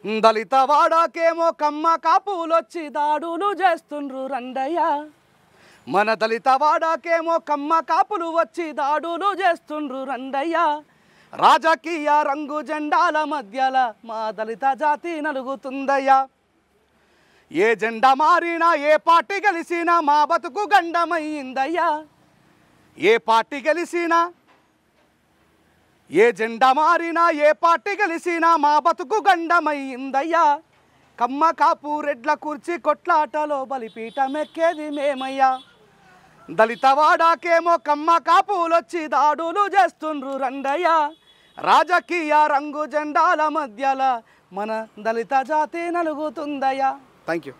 దళిత వాడాకేమో కమ్మ కాపులొచ్చి దాడులు చేస్తుండ్రు రండయ్య మన దళిత వాడాకేమో కమ్మ కాపులు వచ్చి దాడులు చేస్తుండ్రు రండయ్య రాజకీయ రంగు జెండాల మధ్యల మా దళిత జాతి నలుగుతుందయ్యా ఏ జెండా మారినా ఏ పార్టీ గెలిచినా మా బతుకు గండమైందయ్యా ఏ పార్టీ గెలిచినా ఏ జెండా మారినా ఏ పార్టీ గెలిచినా మా బతుకు గండమైందయ్యా కమ్మ కాపు రెడ్ల కుర్చీ కొట్లాటలో బలిపీఠమెక్కేది మేమయ్యా దళిత వాడాకేమో కమ్మ కాపులొచ్చి దాడులు చేస్తుండ్రు రండయ్య రాజకీయ రంగు జెండాల మధ్యల మన దళిత జాతి నలుగుతుందయ్యా థ్యాంక్ యూ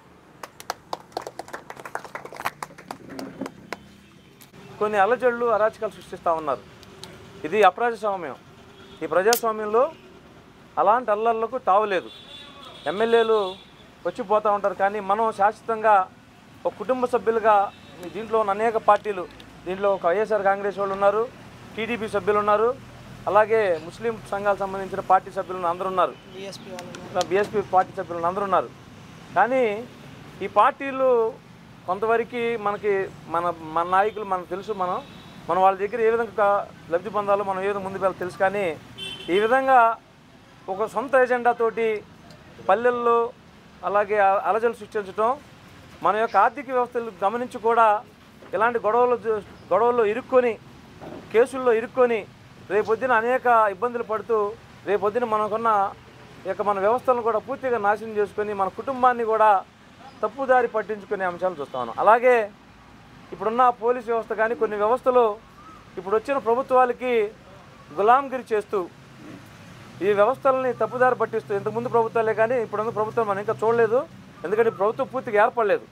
కొన్ని అలజడులు అరాచకాలు సృష్టిస్తూ ఉన్నారు ఇది అప్రజాస్వామ్యం ఈ ప్రజాస్వామ్యంలో అలాంటి అల్లర్లకు తావులేదు ఎమ్మెల్యేలు వచ్చిపోతూ ఉంటారు కానీ మనం శాశ్వతంగా ఒక కుటుంబ సభ్యులుగా దీంట్లో ఉన్న అనేక పార్టీలు దీంట్లో ఒక వైఎస్ఆర్ కాంగ్రెస్ వాళ్ళు ఉన్నారు టీడీపీ సభ్యులు ఉన్నారు అలాగే ముస్లిం సంఘాలకు సంబంధించిన పార్టీ సభ్యులు అందరూ ఉన్నారు బీఎస్పీ పార్టీ సభ్యులు అందరూ ఉన్నారు కానీ ఈ పార్టీలు కొంతవరకు మనకి మన నాయకులు మనకు తెలుసు మన వాళ్ళ దగ్గర ఏ విధంగా లబ్ధి పొందాలో మనం ఏ విధంగా ముందుకు వెళ్ళాలో తెలుసు కానీ ఈ విధంగా ఒక సొంత ఎజెండాతోటి పల్లెల్లో అలాగే అలజలు సృష్టించడం మన యొక్క ఆర్థిక వ్యవస్థలు గమనించి కూడా ఇలాంటి గొడవల్లో ఇరుక్కొని కేసుల్లో ఇరుక్కొని రేపొద్దున అనేక ఇబ్బందులు పడుతూ రేపొద్దున మనకున్న మన వ్యవస్థలను కూడా పూర్తిగా నాశనం చేసుకొని మన కుటుంబాన్ని కూడా తప్పుదారి పట్టించుకునే అంశాలు చూస్తాను అలాగే ఇప్పుడున్న పోలీస్ వ్యవస్థ కానీ కొన్ని వ్యవస్థలు ఇప్పుడు వచ్చిన ప్రభుత్వాలకి గులాంగిరి చేస్తూ ఈ వ్యవస్థలని తప్పుదారి పట్టిస్తూ ఇంతకుముందు ప్రభుత్వాలే కానీ ఇప్పుడున్న ప్రభుత్వం మనం ఇంకా చూడలేదు ఎందుకంటే ప్రభుత్వం పూర్తిగా ఏర్పడలేదు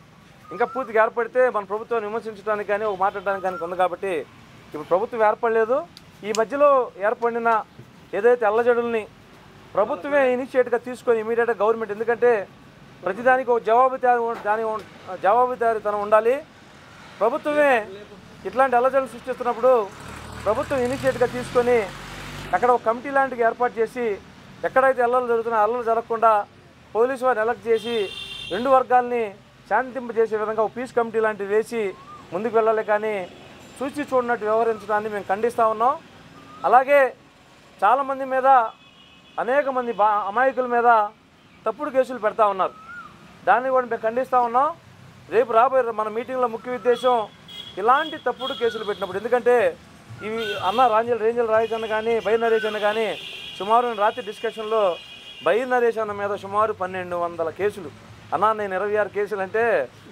ఇంకా పూర్తిగా ఏర్పడితే మన ప్రభుత్వాన్ని విమర్శించడానికి కానీ ఒక మాట్లాడడానికి కానీ ఉంది కాబట్టి ఇప్పుడు ప్రభుత్వం ఏర్పడలేదు ఈ మధ్యలో ఏర్పడిన ఏదైతే అల్లజడుల్ని ప్రభుత్వమే ఇనిషియేట్గా తీసుకొని ఇమీడియట్గా గవర్నమెంట్ ఎందుకంటే ప్రతిదానికి ఒక జవాబుదారీతనం ఉండాలి ప్రభుత్వమే ఇట్లాంటి అల్లజడులు సృష్టిస్తున్నప్పుడు ప్రభుత్వం ఇనిషియేట్గా తీసుకొని అక్కడ ఒక కమిటీ లాంటివి ఏర్పాటు చేసి ఎక్కడైతే అల్లలు జరుగుతున్నాయో అల్లలు జరగకుండా పోలీసు వారిని ఎలక్ట్ చేసి రెండు వర్గాల్ని శాంతింపజేసే విధంగా ఒక పీస్ కమిటీ లాంటివి వేసి ముందుకు వెళ్ళాలి కానీ చూసి చూడనట్టు వ్యవహరించడాన్ని మేము ఖండిస్తూ ఉన్నాం అలాగే చాలామంది మీద అనేక మంది అమాయకుల మీద తప్పుడు కేసులు పెడతా ఉన్నారు దాన్ని కూడా మేము ఖండిస్తూ ఉన్నాం రేపు రాబోయే మన మీటింగ్లో ముఖ్య ఉద్దేశం ఇలాంటి తప్పుడు కేసులు పెట్టినప్పుడు ఎందుకంటే ఇవి అన్న రేంజల్ రాజేష్ అన్న కానీ బై నరేష్ అన్న కానీ సుమారు రాత్రి డిస్కషన్లో బై నరేష్ అన్న మీద సుమారు 1200 కేసులు అన్నా నేను 26 కేసులు అంటే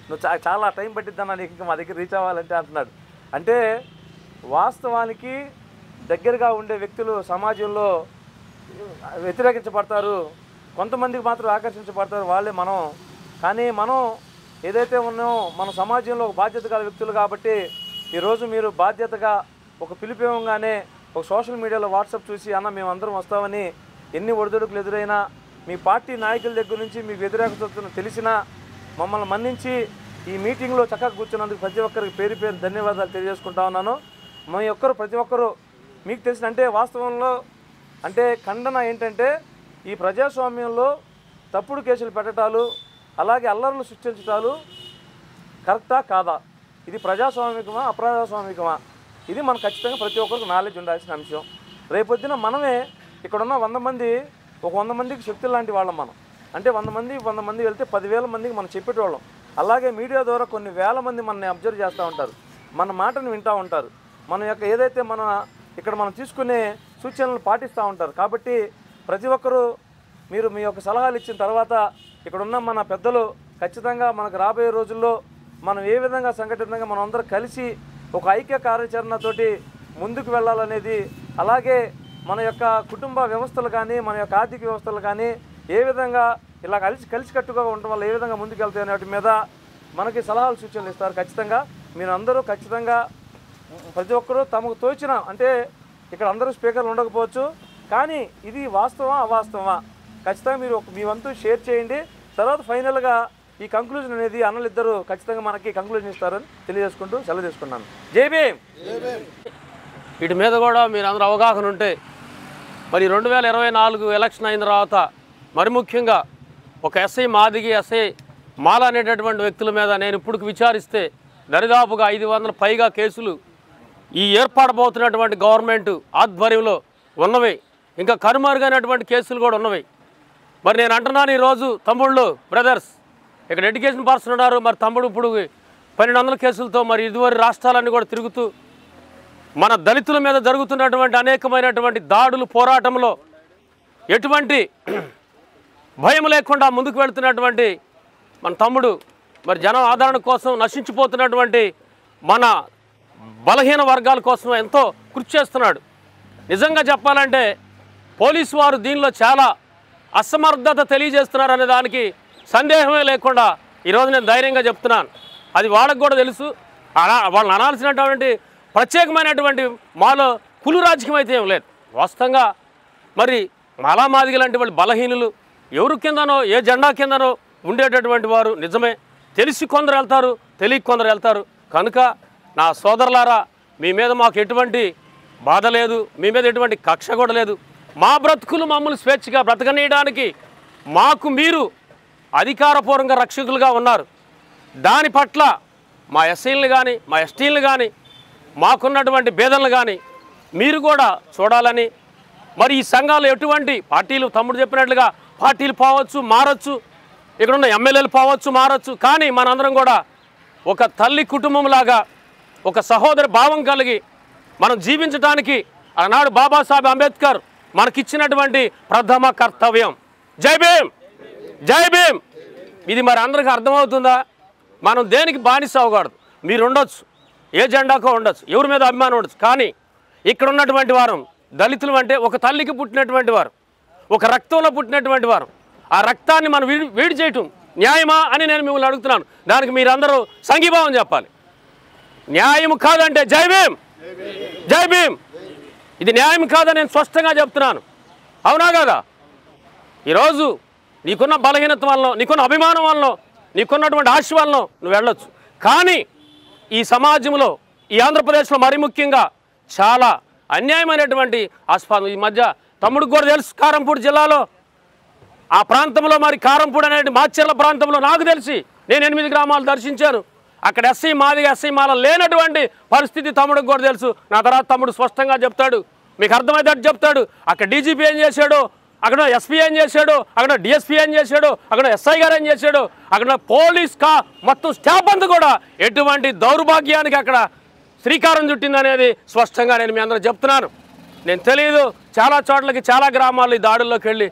నువ్వు చాలా టైం పట్టిద్దన్నా నీకు ఇంకా మా దగ్గర రీచ్ అవ్వాలంటే అంటున్నాడు అంటే వాస్తవానికి దగ్గరగా ఉండే వ్యక్తులు సమాజంలో వ్యతిరేకించబడతారు కొంతమందికి మాత్రం ఆకర్షించబడతారు వాళ్ళే మనం కానీ మనం ఏదైతే ఉన్నామో మన సమాజంలో ఒక బాధ్యత గల వ్యక్తులు కాబట్టి ఈరోజు మీరు బాధ్యతగా ఒక పిలిపివ్వగానే ఒక సోషల్ మీడియాలో వాట్సాప్ చూసి అన్న మేమందరం వస్తామని ఎన్ని ఒడిదుడుకులు ఎదురైనా మీ పార్టీ నాయకుల దగ్గర నుంచి మీకు వ్యతిరేకతను తెలిసినా మమ్మల్ని మన్నించి ఈ మీటింగ్లో చక్కగా కూర్చున్నందుకు ప్రతి ఒక్కరికి పేరు ధన్యవాదాలు తెలియజేసుకుంటా ఉన్నాను ప్రతి ఒక్కరు మీకు తెలిసిన అంటే వాస్తవంలో అంటే ఖండన ఏంటంటే ఈ ప్రజాస్వామ్యంలో తప్పుడు కేసులు పెట్టడాలు అలాగే అల్లర్లు సృష్టించడాలు కరెక్టా కాదా ఇది ప్రజాస్వామికమా అప్రజాస్వామికమా ఇది మనం ఖచ్చితంగా ప్రతి ఒక్కరికి నాలెడ్జ్ ఉండాల్సిన అంశం రేపొద్దున మనమే ఇక్కడున్న 100 మంది ఒక 100 మందికి శక్తులు లాంటి వాళ్ళం మనం అంటే 100 మంది వెళ్తే 10,000 మందికి మనం చెప్పేటోళ్ళం అలాగే మీడియా ద్వారా కొన్ని వేల మంది మనల్ని అబ్జర్వ్ చేస్తూ ఉంటారు మన మాటను వింటూ ఉంటారు మన యొక్క ఏదైతే ఇక్కడ మనం తీసుకునే సూచనలు పాటిస్తూ ఉంటారు కాబట్టి ప్రతి ఒక్కరూ మీరు మీ యొక్క సలహాలు ఇచ్చిన తర్వాత ఇక్కడున్న మన పెద్దలు ఖచ్చితంగా మనకు రాబోయే రోజుల్లో మనం ఏ విధంగా సంఘటితంగా మనం అందరం కలిసి ఒక ఐక్య కార్యాచరణతోటి ముందుకు వెళ్ళాలనేది అలాగే మన యొక్క కుటుంబ వ్యవస్థలు కానీ మన యొక్క ఆర్థిక వ్యవస్థలు కానీ ఏ విధంగా ఇలా కలిసికట్టుగా ఉండడం వల్ల ఏ విధంగా ముందుకు వెళ్తాయి వాటి మీద మనకి సలహాలు సూచనలు ఇస్తారు ఖచ్చితంగా మీరు అందరూ ఖచ్చితంగా ప్రతి ఒక్కరూ తమకు తోచిన అంటే ఇక్కడ అందరూ స్పీకర్లు ఉండకపోవచ్చు కానీ ఇది వాస్తవా అవాస్తవమా ఖచ్చితంగా మీరు మీ వంతు షేర్ చేయండి తర్వాత ఫైనల్గా ఈ కంక్లూజన్ అనేది అన్నలిద్దరూ ఖచ్చితంగా మనకి కంక్లూజన్ ఇస్తారని తెలియజేసుకుంటూ సెలవు తీసుకున్నాను జై భీమ్ వీటి మీద కూడా మీరు అందరూ అవగాహన ఉంటే మరి 2024 ఎలక్షన్ అయిన తర్వాత మరి ముఖ్యంగా ఒక ఎస్ఐ మాదిగి, ఎస్ఐ మాల అనేటటువంటి వ్యక్తుల మీద నేను ఇప్పుడు విచారిస్తే దరిదాపుగా 500 పైగా కేసులు ఈ ఏర్పడబోతున్నటువంటి గవర్నమెంట్ ఆధ్వర్యంలో ఉన్నవి. ఇంకా కనుమరుగైనటువంటి కేసులు కూడా ఉన్నవి. మరి నేను అంటున్నాను ఈరోజు తమ్ముళ్ళు, బ్రదర్స్, ఇక్కడ ఎడ్యుకేషన్ పర్సన్ ఉన్నారు. మరి తమ్ముడు ఇప్పుడు 1200 కేసులతో మరి ఇదివరకు రాష్ట్రాలన్నీ కూడా తిరుగుతూ మన దళితుల మీద జరుగుతున్నటువంటి అనేకమైనటువంటి దాడులు, పోరాటంలో ఎటువంటి భయం లేకుండా ముందుకు వెళుతున్నటువంటి మన తమ్ముడు మరి జనం ఆదరణ కోసం నశించిపోతున్నటువంటి మన బలహీన వర్గాల కోసం ఎంతో కృషి చేస్తున్నాడు. నిజంగా చెప్పాలంటే పోలీసు వారు దీనిలో చాలా అసమర్థత తెలియజేస్తున్నారు అనే దానికి సందేహమే లేకుండా ఈరోజు నేను ధైర్యంగా చెప్తున్నాను. అది వాళ్ళకు కూడా తెలుసు. వాళ్ళని అనాల్సినటువంటి ప్రత్యేకమైనటువంటి మాలో కులు రాజకీయం అయితే ఏం లేదు. వాస్తవంగా మరి మాలామాదిగ లాంటి వాళ్ళు బలహీనులు, ఎవరు కిందనో ఏ జెండా కిందనో ఉండేటటువంటి వారు నిజమే. తెలిసి కొందరు వెళ్తారు, తెలియక కొందరు వెళ్తారు. కనుక నా సోదరులారా, మీ మీద మాకు ఎటువంటి బాధ లేదు, మీ మీద ఎటువంటి కక్ష కూడా లేదు. మా బ్రతుకులు మమ్మల్ని స్వేచ్ఛగా బ్రతకనీయడానికి మాకు మీరు అధికారపూర్వకంగా రక్షకులుగా ఉన్నారు. దాని పట్ల మా ఎస్సీలను కానీ, మా ఎస్టీలను కానీ, మాకున్నటువంటి భేదలను కానీ మీరు కూడా చూడాలని, మరి ఈ సంఘాలు ఎటువంటి పార్టీలు, తమ్ముడు చెప్పినట్లుగా పార్టీలు పోవచ్చు, మారచ్చు, ఇక్కడున్న ఎమ్మెల్యేలు పోవచ్చు, మారచ్చు, కానీ మనందరం కూడా ఒక తల్లి కుటుంబంలాగా ఒక సహోదర భావం కలిగి మనం జీవించడానికి ఆనాడు బాబాసాహెబ్ అంబేద్కర్ మనకిచ్చినటువంటి ప్రథమ కర్తవ్యం. జై భీమ్, జై భీమ్. ఇది మరి అందరికీ అర్థమవుతుందా? మనం దేనికి బానిస అవ్వకూడదు. మీరు ఉండొచ్చు, ఏ జెండాకో ఉండొచ్చు, ఎవరి మీద అభిమానం ఉండొచ్చు, కానీ ఇక్కడ ఉన్నటువంటి వారు దళితులు అంటే ఒక తల్లికి పుట్టినటువంటి వారు, ఒక రక్తంలో పుట్టినటువంటి వారు. ఆ రక్తాన్ని మనం వీడి చేయటం న్యాయమా అని నేను మిమ్మల్ని అడుగుతున్నాను. దానికి మీరందరూ సంఘీభావం చెప్పాలి. న్యాయం కాదంటే జై భీమ్, జై భీమ్. ఇది న్యాయం కాదని నేను స్పష్టంగా చెప్తున్నాను. అవునా కదా? ఈరోజు నీకున్న బలహీనత వల్ల, నీకున్న అభిమానం వల్ల, నీకున్నటువంటి ఆశ వల్ల నువ్వు వెళ్ళొచ్చు. కానీ ఈ సమాజంలో, ఈ ఆంధ్రప్రదేశ్లో మరీ ముఖ్యంగా చాలా అన్యాయమైనటువంటి ఆస్పదం. ఈ మధ్య తమ్ముడికి కూడా తెలుసు, కారంపూడి జిల్లాలో ఆ ప్రాంతంలో మరి కారంపూడి అనే మాచర్ల ప్రాంతంలో నాకు తెలిసి నేను 8 గ్రామాలు దర్శించాను. అక్కడ ఎస్సీ మాదిగా, ఎస్సీ మాల లేనటువంటి పరిస్థితి తమ్ముడికి కూడా తెలుసు. నా తర్వాత తమ్ముడు స్పష్టంగా చెప్తాడు, మీకు అర్థమయ్యేటట్టు చెప్తాడు. అక్కడ డీజీపీ ఏం చేశాడు, అక్కడ ఎస్పీ ఏం చేశాడు, అక్కడ డిఎస్పీ ఏం చేశాడు, అక్కడ ఎస్ఐ గారు ఏం చేశాడు, అక్కడ పోలీస్ మొత్తం స్టాఫ్ అంతా కూడా ఎటువంటి దౌర్భాగ్యానికి అక్కడ శ్రీకారం చుట్టిందనేది స్పష్టంగా నేను మీ అందరూ చెప్తున్నాను. నేను తెలియదు, చాలా చోట్లకి, చాలా గ్రామాల్లో ఈ దాడుల్లోకి వెళ్ళి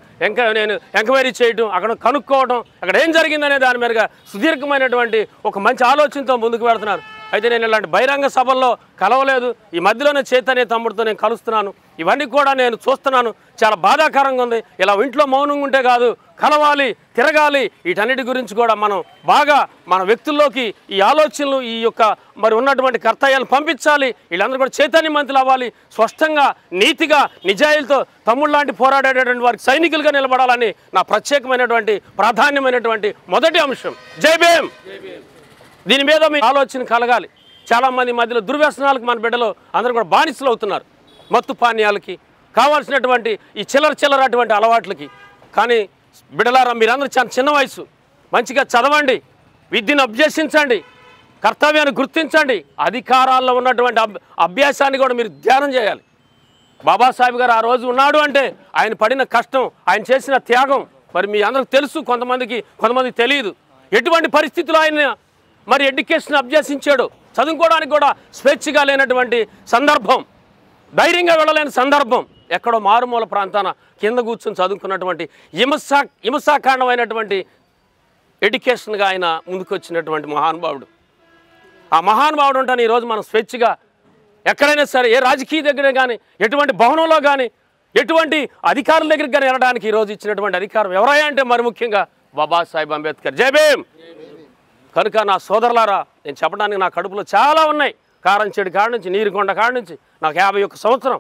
నేను ఎంక్వైరీ చేయటం, అక్కడ కనుక్కోవడం, అక్కడ ఏం జరిగిందనే దాని మీదుగా సుదీర్ఘమైనటువంటి ఒక మంచి ఆలోచనతో ముందుకు వెళ్తున్నారు. అయితే నేను ఇలాంటి బహిరంగ సభల్లో కలవలేదు. ఈ మధ్యలోనే చైతన్య తమ్ముడితో నేను కలుస్తున్నాను. ఇవన్నీ కూడా నేను చూస్తున్నాను. చాలా బాధాకరంగా ఉంది. ఇలా ఇంట్లో మౌనంగా ఉంటే కాదు, కలవాలి, తిరగాలి. వీటన్నిటి గురించి కూడా మనం బాగా మన వ్యక్తుల్లోకి ఈ ఆలోచనలు, ఈ యొక్క మరి ఉన్నటువంటి కర్తవ్యాలను పంపించాలి. వీళ్ళందరూ కూడా చైతన్యవంతులు అవ్వాలి. స్పష్టంగా, నీతిగా, నిజాయితీతో తమ్ముడు లాంటి పోరాడేటటువంటి వారికి సైనికులుగా నిలబడాలని నా ప్రత్యేకమైనటువంటి ప్రాధాన్యమైనటువంటి మొదటి అంశం. జై భీమ్. దీని మీద మీ ఆలోచన కలగాలి. చాలామంది మధ్యలో దుర్వ్యసనాలకు మన బిడ్డలు అందరూ కూడా బానిసలు అవుతున్నారు. మత్తు పానీయాలకి, కావాల్సినటువంటి ఈ చిల్లర అటువంటి అలవాట్లకి. కానీ బిడ్డలారా, మీరందరూ చాలా చిన్న వయసు, మంచిగా చదవండి, విద్యను అభ్యసించండి, కర్తవ్యాన్ని గుర్తించండి. అధికారాల్లో ఉన్నటువంటి అభ్యాసాన్ని కూడా మీరు ధ్యానం చేయాలి. బాబాసాహెబ్ గారు ఆ రోజు ఉన్నాడు అంటే ఆయన పడిన కష్టం, ఆయన చేసిన త్యాగం మరి మీ అందరికి తెలుసు. కొంతమందికి తెలియదు. ఎటువంటి పరిస్థితుల్లో ఆయన మరి ఎడ్యుకేషన్ అభ్యసించాడు. చదువుకోవడానికి కూడా స్వేచ్ఛగా లేనటువంటి సందర్భం, ధైర్యంగా వెళ్ళలేని సందర్భం. ఎక్కడో మారుమూల ప్రాంతాన కింద కూర్చొని చదువుకున్నటువంటి హింసాకాండమైనటువంటి ఎడ్యుకేషన్గా ఆయన ముందుకు వచ్చినటువంటి మహానుభావుడు. ఆ మహానుభావుడు ఉంటాను ఈరోజు మనం స్వేచ్ఛగా ఎక్కడైనా సరే, ఏ రాజకీయ దగ్గర కానీ, ఎటువంటి భవనంలో కానీ, ఎటువంటి అధికారుల దగ్గరికి కానీ వెళ్ళడానికి ఈరోజు ఇచ్చినటువంటి అధికారం ఎవరయ్యా అంటే మరి ముఖ్యంగా బాబాసాహెబ్ అంబేద్కర్. జై భీమ్. కనుక నా సోదరులారా, నేను చెప్పడానికి నా కడుపులో చాలా ఉన్నాయి. కారంచేడు కాడ నుంచి, నీరుకొండ కాడ నుంచి నాకు 51 సంవత్సరం.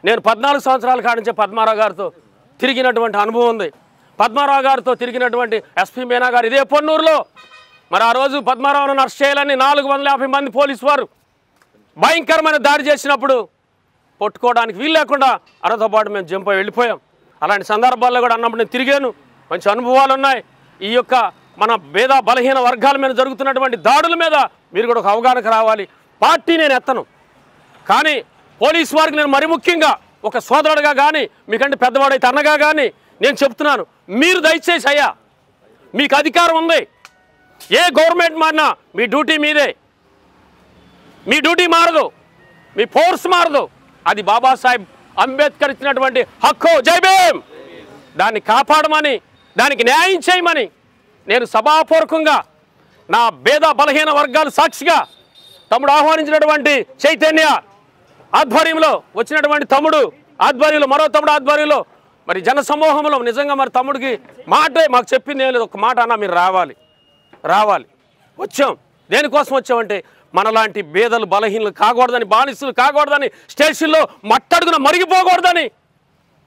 నేను 14 సంవత్సరాల కాడ నుంచే పద్మారావు గారితో తిరిగినటువంటి అనుభవం ఉంది. పద్మారావు గారితో తిరిగినటువంటి ఎస్పీ మీనా గారు ఇదే పొన్నూరులో. మరి ఆ రోజు పద్మారావును అరెస్ట్ చేయాలని 450 మంది పోలీసు వారు భయంకరమైన దాడి చేసినప్పుడు పట్టుకోవడానికి వీలు లేకుండా అరతో పాటు మేము జంప్ వెళ్ళిపోయాం. అలాంటి సందర్భాల్లో కూడా అన్నప్పుడు నేను తిరిగాను. మంచి అనుభవాలు ఉన్నాయి. ఈ యొక్క మన పేద బలహీన వర్గాల మీద జరుగుతున్నటువంటి దాడుల మీద మీరు కూడా ఒక అవగాహనకు రావాలి. పార్టీ నేను ఎత్తను, కానీ పోలీసు వారికి నేను మరి ముఖ్యంగా ఒక సోదరుడుగా కానీ మీకంటే పెద్దవాడైతే అన్నగా కానీ నేను చెప్తున్నాను, మీరు దయచేసి అయ్యా మీకు అధికారం ఉంది. ఏ గవర్నమెంట్ మారినా మీ డ్యూటీ మీదే, మీ డ్యూటీ మారదు, మీ ఫోర్స్ మారదు. అది బాబాసాహెబ్ అంబేద్కర్ ఇచ్చినటువంటి హక్కు. జై భీమ్. దాన్ని కాపాడమని, దానికి న్యాయం చేయమని నేను సభాపూర్వకంగా నా పేద బలహీన వర్గాల సాక్షిగా తమ్ముడు ఆహ్వానించినటువంటి చైతన్య ఆధ్వర్యంలో వచ్చినటువంటి తమ్ముడు ఆధ్వర్యంలో, మరో తమ్ముడు ఆధ్వర్యంలో మరి జన సమూహంలో నిజంగా మరి తమ్ముడికి మాటే మాకు చెప్పింది ఏం లేదు. ఒక మాట అన్న మీరు రావాలి వచ్చాం. దేనికోసం వచ్చామంటే మనలాంటి పేదలు బలహీనలు కాకూడదని, బానిసలు కాకూడదని, స్టేషన్లో మట్టడుగున మరిగిపోకూడదని.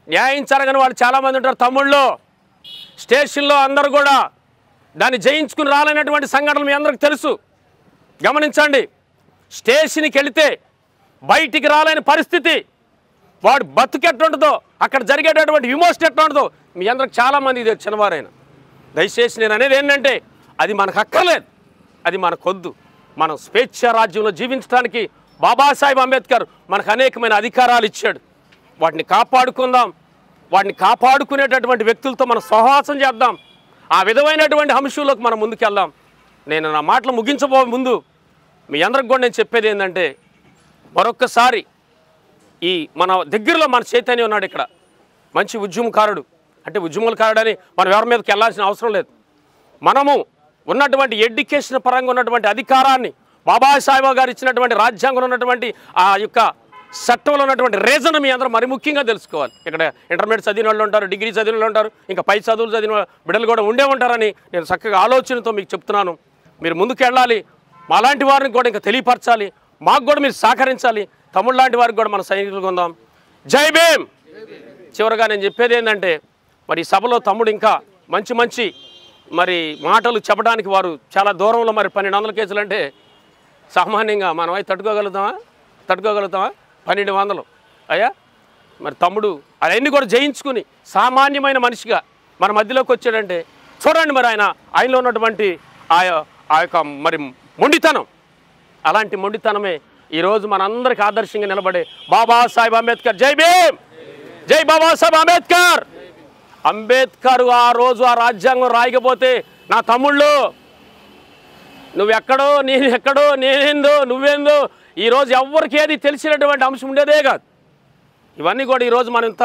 న్యాయం జరగని వాళ్ళు చాలామంది ఉంటారు తమ్ముళ్ళు. స్టేషన్లో అందరూ కూడా దాన్ని జయించుకుని రాలేనటువంటి సంఘటనలు మీ అందరికి తెలుసు. గమనించండి, స్టేషన్కి వెళితే బయటికి రాలేని పరిస్థితి, వాడు బతుకెట్టుంటుందో, అక్కడ జరిగేటటువంటి విమోషన్ ఎట్టుంటుందో మీ అందరికి చాలామంది ఇది చిన్నవారైనా. దయచేసి నేను అనేది ఏంటంటే అది మనకు అక్కర్లేదు, అది మనకొద్దు. మనం స్వేచ్ఛ రాజ్యంలో జీవించడానికి బాబాసాహెబ్ అంబేద్కర్ మనకు అనేకమైన అధికారాలు ఇచ్చాడు. వాటిని కాపాడుకుందాం. వాటిని కాపాడుకునేటటువంటి వ్యక్తులతో మనం సహవాసం చేద్దాం. ఆ విధమైనటువంటి అంశంలోకి మనం ముందుకెళ్దాం. నేను నా మాటలు ముగించబో ముందు మీ అందరికి కూడా నేను చెప్పేది ఏంటంటే, మరొక్కసారి ఈ మన దగ్గరలో మన చైతన్యం ఉన్నాడు ఇక్కడ, మంచి ఉద్యమకారుడు. అంటే ఉద్యమకారుడు అని మనం ఎవరి మీదకి వెళ్ళాల్సిన అవసరం లేదు. మనము ఉన్నటువంటి ఎడ్యుకేషన్ పరంగా ఉన్నటువంటి అధికారాన్ని బాబాసాహెబ్ గారు ఇచ్చినటువంటి రాజ్యాంగంలో ఉన్నటువంటి ఆ యొక్క చట్టంలో ఉన్నటువంటి రీజన్ మీ అందరూ మరి ముఖ్యంగా తెలుసుకోవాలి. ఇక్కడ ఇంటర్మీడియట్ చదివిన వాళ్ళు ఉంటారు, డిగ్రీ చదివిన వాళ్ళు ఉంటారు, ఇంకా పై చదువులు చదివిన బిడ్డలు కూడా ఉండే ఉంటారని నేను చక్కగా ఆలోచనతో మీకు చెప్తున్నాను. మీరు ముందుకు వెళ్ళాలి, మాలాంటి వారిని కూడా ఇంకా తెలియపరచాలి, మాకు కూడా మీరు సహకరించాలి. తమ్ముడు లాంటి వారికి కూడా మన సైనికులుగా ఉందాం. జై భీమ్. చివరిగా నేను చెప్పేది ఏంటంటే, మరి సభలో తమ్ముడు ఇంకా మంచి మంచి మరి మాటలు చెప్పడానికి వారు చాలా దూరంలో, మరి 1200 కేసులు అంటే సామాన్యంగా మనం అయితే తట్టుకోగలుగుతామా? 1200 అయ్యా. మరి తమ్ముడు అవన్నీ కూడా జయించుకుని సామాన్యమైన మనిషిగా మన మధ్యలోకి వచ్చాడంటే చూడండి, మరి ఆయనలో ఉన్నటువంటి ఆ యొక్క మరి మొండితనం, అలాంటి మొండితనమే ఈరోజు మనందరికీ ఆదర్శంగా నిలబడే బాబాసాహెబ్ అంబేద్కర్. జై భీమ్. జై బాబాసాహెబ్ అంబేద్కర్. అంబేద్కర్ ఆ రోజు ఆ రాజ్యాంగం రాయకపోతే నా తమ్ముళ్ళు నువ్వెక్కడో, నేను ఎక్కడో, నేనేందో, నువ్వేందో ఈరోజు ఎవరికి ఏది తెలిసినటువంటి అంశం ఉండేదే కాదు. ఇవన్నీ కూడా ఈరోజు మనం ఇంత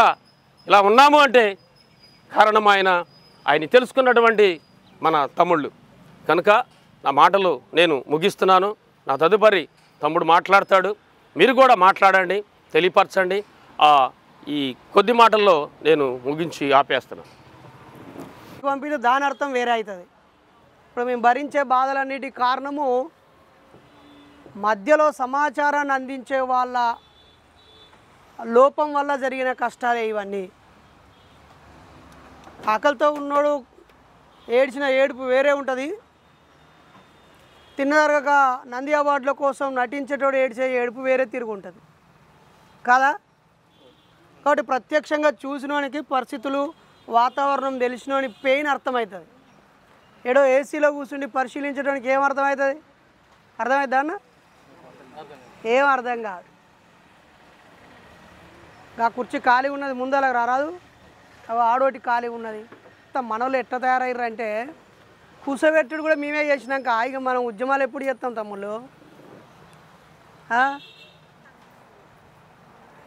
ఇలా ఉన్నాము అంటే కారణం ఆయన తెలుసుకున్నటువంటి మన తమ్ముళ్ళు. కనుక నా మాటలు నేను ముగిస్తున్నాను. నా తదుపరి తమ్ముడు మాట్లాడతాడు, మీరు కూడా మాట్లాడండి, తెలియపరచండి. ఈ కొద్ది మాటల్లో నేను ముగించి ఆపేస్తున్నాను. పంపితే దాని అర్థం వేరే అవుతుంది. ఇప్పుడు మేము భరించే బాధలన్నిటికీ కారణము మధ్యలో సమాచారాన్ని అందించే వాళ్ళ లోపం వల్ల జరిగిన కష్టాలే ఇవన్నీ. ఆకలితో ఉన్నోడు ఏడ్చిన ఏడుపు వేరే ఉంటుంది, తిన్నదరగక నంది అవార్డుల కోసం నటించేటోడు ఏడ్చే ఏడుపు వేరే తిరుగుంటుంది కదా. కాబట్టి ప్రత్యక్షంగా చూసినోనికి పరిస్థితులు, వాతావరణం తెలిసినోని పెయిన్ అర్థమవుతుంది. ఏడో ఏసీలో కూర్చుండి పరిశీలించడానికి ఏం అర్థమవుతుంది? అర్థమవుతుందా అన్న? ఏం అర్థం కాదు. ఆ కుర్చీ ఖాళీ ఉన్నది, ముందలా రారాదు, అవి ఆడోటి ఖాళీ ఉన్నది. మనోళ్ళు ఎట్లా తయారయ్యారు అంటే కూసబెట్టుడు కూడా మేమే చేసినాక హాయిగా మనం ఉద్యమాలు ఎప్పుడు చేస్తాం తమ్ముళ్ళు?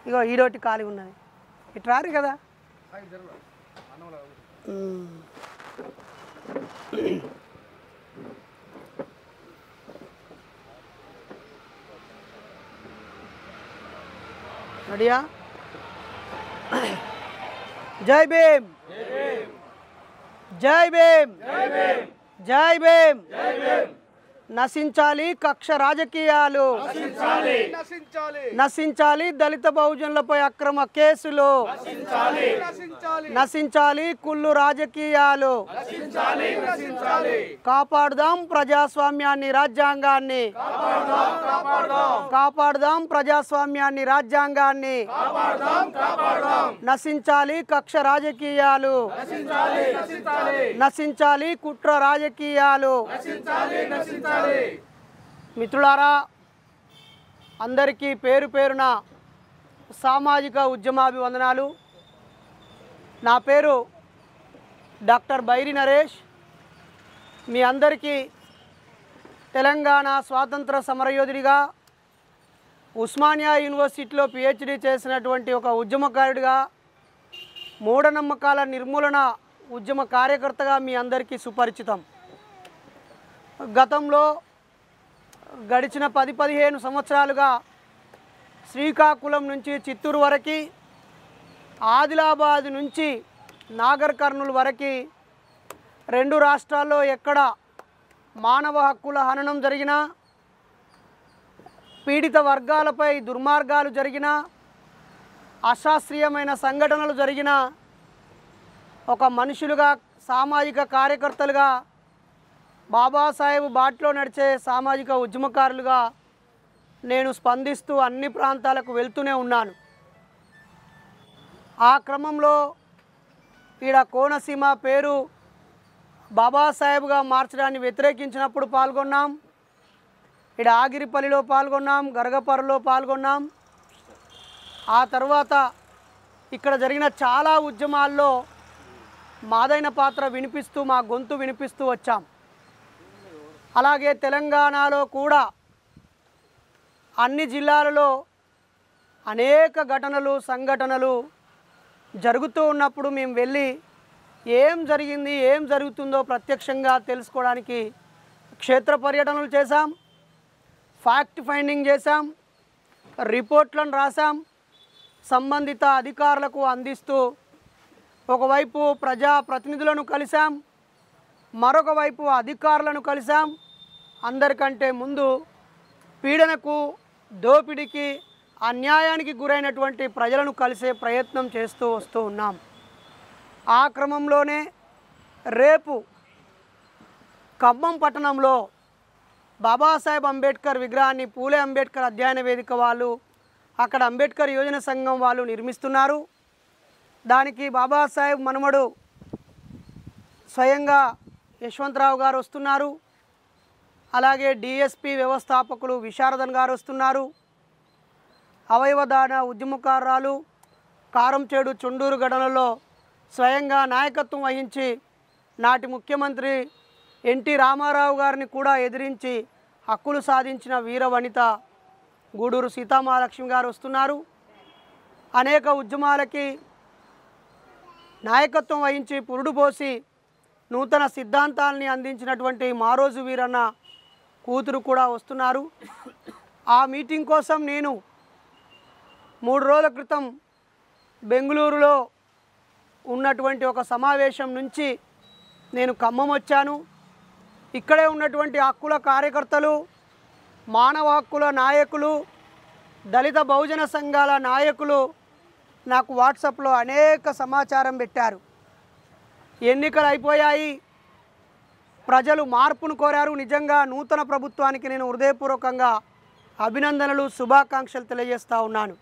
ఇగో ఈడోటి ఖాళీ ఉన్నది, ఇటు రారు కదా. రెడీయా? జై భీమ్. జై భీమ్. జై భీమ్. నశించాలి కక్ష రాజకీయాలు, నశించాలి దళిత బహుజనులపై అక్రమ కేసులు, నశించాలి కుళ్ళు రాజకీయాలు, కాపాడుదాం ప్రజాస్వామ్యాన్ని, రాజ్యాంగాన్ని, కాపాడుదాం ప్రజాస్వామ్యాన్ని, రాజ్యాంగాన్ని, నశించాలి కక్ష రాజకీయాలు, నశించాలి కుట్ర రాజకీయాలు. మిత్రులారా, అందరికీ పేరు పేరున సామాజిక ఉద్యమాభివందనాలు. నా పేరు డాక్టర్ బైరి నరేష్. మీ అందరికీ తెలంగాణ స్వాతంత్ర సమరయోధుడిగా, ఉస్మానియా యూనివర్సిటీలో పిహెచ్డి చేసినటువంటి ఒక ఉద్యమకారుడిగా, మూఢనమ్మకాల నిర్మూలన ఉద్యమ కార్యకర్తగా మీ అందరికీ సుపరిచితం. గతంలో గడిచిన 10-15 సంవత్సరాలుగా శ్రీకాకుళం నుంచి చిత్తూరు వరకు, ఆదిలాబాద్ నుంచి నాగర్ కర్నూలు వరకు 2 రాష్ట్రాల్లో ఎక్కడ మానవ హక్కుల హననం జరిగినా, పీడిత వర్గాలపై దుర్మార్గాలు జరిగినా, అశాస్త్రీయమైన సంఘటనలు జరిగినా, ఒక మనుషులుగా, సామాజిక కార్యకర్తలుగా, బాబాసాహెబ్ బాటలో నడిచే సామాజిక ఉద్యమకారులుగా నేను స్పందిస్తూ అన్ని ప్రాంతాలకు వెళ్తూనే ఉన్నాను. ఆ క్రమంలో ఈడ కోనసీమ పేరు బాబాసాహెబ్గా మార్చడాన్ని వ్యతిరేకించినప్పుడు పాల్గొన్నాం. ఈడ ఆగిరిపల్లిలో పాల్గొన్నాం, గరగపర్రులో పాల్గొన్నాం. ఆ తర్వాత ఇక్కడ జరిగిన చాలా ఉద్యమాల్లో మాదైన పాత్ర వినిపిస్తూ, మా గొంతు వినిపిస్తూ వచ్చాం. అలాగే తెలంగాణలో కూడా అన్ని జిల్లాలలో అనేక ఘటనలు, సంఘటనలు జరుగుతూ ఉన్నప్పుడు మేము వెళ్ళి ఏం జరిగింది, ఏం జరుగుతుందో ప్రత్యక్షంగా తెలుసుకోవడానికి క్షేత్ర పర్యటనలు చేశాం, ఫ్యాక్ట్ ఫైండింగ్ చేశాం, రిపోర్ట్లను రాశాం, సంబంధిత అధికారులకు అందిస్తూ ఒకవైపు ప్రజాప్రతినిధులను కలిశాం, మరొక వైపు అధికారులను కలిశాం. అందరికంటే ముందు పీడనకు, దోపిడీకి, అన్యాయానికి గురైనటువంటి ప్రజలను కలిసే ప్రయత్నం చేస్తూ వస్తూ ఉన్నాం. ఆ క్రమంలోనే రేపు ఖమ్మం పట్టణంలో బాబాసాహెబ్ అంబేద్కర్ విగ్రహాన్ని పూలే అంబేద్కర్ అధ్యయన వేదిక వాళ్ళు, అక్కడ అంబేద్కర్ యోజన సంఘం వాళ్ళు నిర్మిస్తున్నారు. దానికి బాబాసాహెబ్ మనుమడు స్వయంగా యశ్వంతరావు గారు వస్తున్నారు. అలాగే డిఎస్పి వ్యవస్థాపకులు విశారదన్ గారు వస్తున్నారు. అవయవదాన ఉద్యమకారురాలు కారంచేడు చుండూరు ఘటనలో స్వయంగా నాయకత్వం వహించి నాటి ముఖ్యమంత్రి ఎన్టీ రామారావు గారిని కూడా ఎదిరించి హక్కులు సాధించిన వీర వనిత గూడూరు సీతామహాలక్ష్మి గారు వస్తున్నారు. అనేక ఉద్యమాలకి నాయకత్వం వహించి పురుడు పోసి నూతన సిద్ధాంతాలని అందించినటువంటి మారోజు వీరన్న కూతురు కూడా వస్తున్నారు. ఆ మీటింగ్ కోసం నేను 3 రోజుల క్రితం బెంగళూరులో ఉన్నటువంటి ఒక సమావేశం నుంచి నేను ఖమ్మం వచ్చాను. ఇక్కడే ఉన్నటువంటి హక్కుల కార్యకర్తలు, మానవ హక్కుల నాయకులు, దళిత బహుజన సంఘాల నాయకులు నాకు వాట్సాప్లో అనేక సమాచారం పెట్టారు. ఎన్నికలు అయిపోయాయి, ప్రజలు మార్పును కోరారు. నిజంగా నూతన ప్రభుత్వానికి నేను హృదయపూర్వకంగా అభినందనలు, శుభాకాంక్షలు తెలియజేస్తూ ఉన్నాను.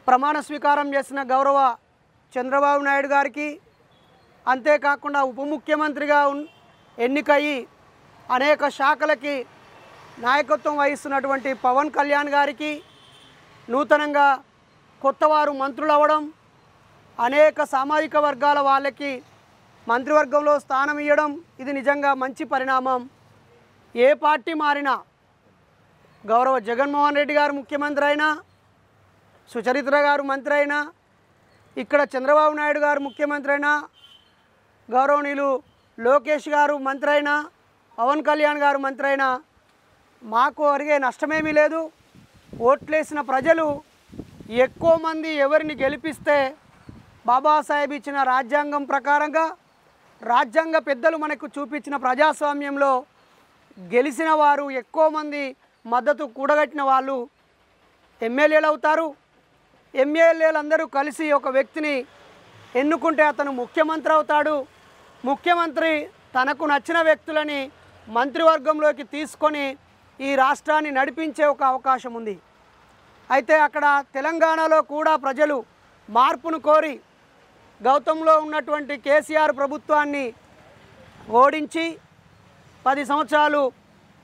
ప్రమాణ స్వీకారం చేసిన గౌరవ చంద్రబాబు నాయుడు గారికి, అంతేకాకుండా ఉప ముఖ్యమంత్రిగా ఎన్నికయ్యి అనేక శాఖలకి నాయకత్వం వహిస్తున్నటువంటి పవన్ కళ్యాణ్ గారికి, నూతనంగా కొత్తవారు మంత్రులు అవ్వడం, అనేక సామాజిక వర్గాల వాళ్ళకి మంత్రివర్గంలో స్థానం ఇవ్వడం, ఇది నిజంగా మంచి పరిణామం. ఏ పార్టీ మారినా, గౌరవ జగన్మోహన్ రెడ్డి గారు ముఖ్యమంత్రి అయినా, సుచరిత్ర గారు మంత్రి అయినా, ఇక్కడ చంద్రబాబు నాయుడు గారు ముఖ్యమంత్రి అయినా, గౌరవనీయులు లోకేష్ గారు మంత్రి అయినా, పవన్ కళ్యాణ్ గారు మంత్రి అయినా మాకు అరిగే నష్టమేమీ లేదు. ఓట్లేసిన ప్రజలు ఎక్కువ మంది ఎవరిని గెలిపిస్తే బాబాసాహెబ్ ఇచ్చిన రాజ్యాంగం ప్రకారంగా, రాజ్యాంగ పెద్దలు మనకు చూపించిన ప్రజాస్వామ్యంలో గెలిచిన వారు ఎక్కువ మంది మద్దతు కూడగట్టిన వాళ్ళు ఎమ్మెల్యేలు అవుతారు. ఎమ్మెల్యేలు అందరూ కలిసి ఒక వ్యక్తిని ఎన్నుకుంటే అతను ముఖ్యమంత్రి అవుతాడు. ముఖ్యమంత్రి తనకు నచ్చిన వ్యక్తులని మంత్రివర్గంలోకి తీసుకొని ఈ రాష్ట్రాన్ని నడిపించే ఒక అవకాశం ఉంది. అయితే అక్కడ తెలంగాణలో కూడా ప్రజలు మార్పును కోరి గౌతంలో ఉన్నటువంటి కేసీఆర్ ప్రభుత్వాన్ని ఓడించి 10 సంవత్సరాలు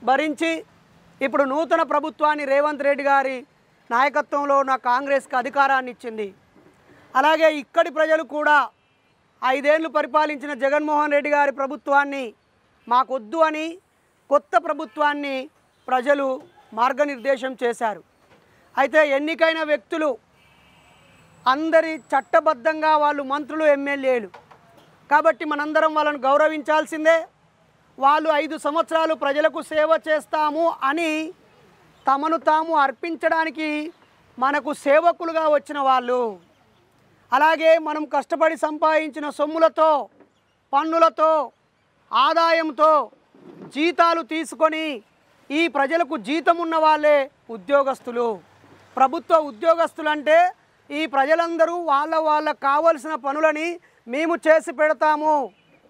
భరించి ఇప్పుడు నూతన ప్రభుత్వాన్ని రేవంత్ రెడ్డి గారి నాయకత్వంలో ఉన్న కాంగ్రెస్కి అధికారాన్ని ఇచ్చింది. అలాగే ఇక్కడి ప్రజలు కూడా 5 ఏళ్ళు పరిపాలించిన జగన్మోహన్ రెడ్డి గారి ప్రభుత్వాన్ని మాకొద్దు అని కొత్త ప్రభుత్వాన్ని ప్రజలు మార్గనిర్దేశం చేశారు. అయితే ఎన్నికైన వ్యక్తులు అందరి చట్టబద్ధంగా వాళ్ళు మంత్రులు, ఎమ్మెల్యేలు కాబట్టి మనందరం వాళ్ళను గౌరవించాల్సిందే. వాళ్ళు 5 సంవత్సరాలు ప్రజలకు సేవ చేస్తాము అని తమను తాము అర్పించడానికి మనకు సేవకులుగా వచ్చిన వాళ్ళు. అలాగే మనం కష్టపడి సంపాదించిన సొమ్ములతో, పన్నులతో, ఆదాయంతో జీతాలు తీసుకొని ఈ ప్రజలకు జీతం ఉన్న వాళ్ళే ఉద్యోగస్తులు. ప్రభుత్వ ఉద్యోగస్తులు అంటే ఈ ప్రజలందరూ వాళ్ళకు కావలసిన పనులని మేము చేసి పెడతాము,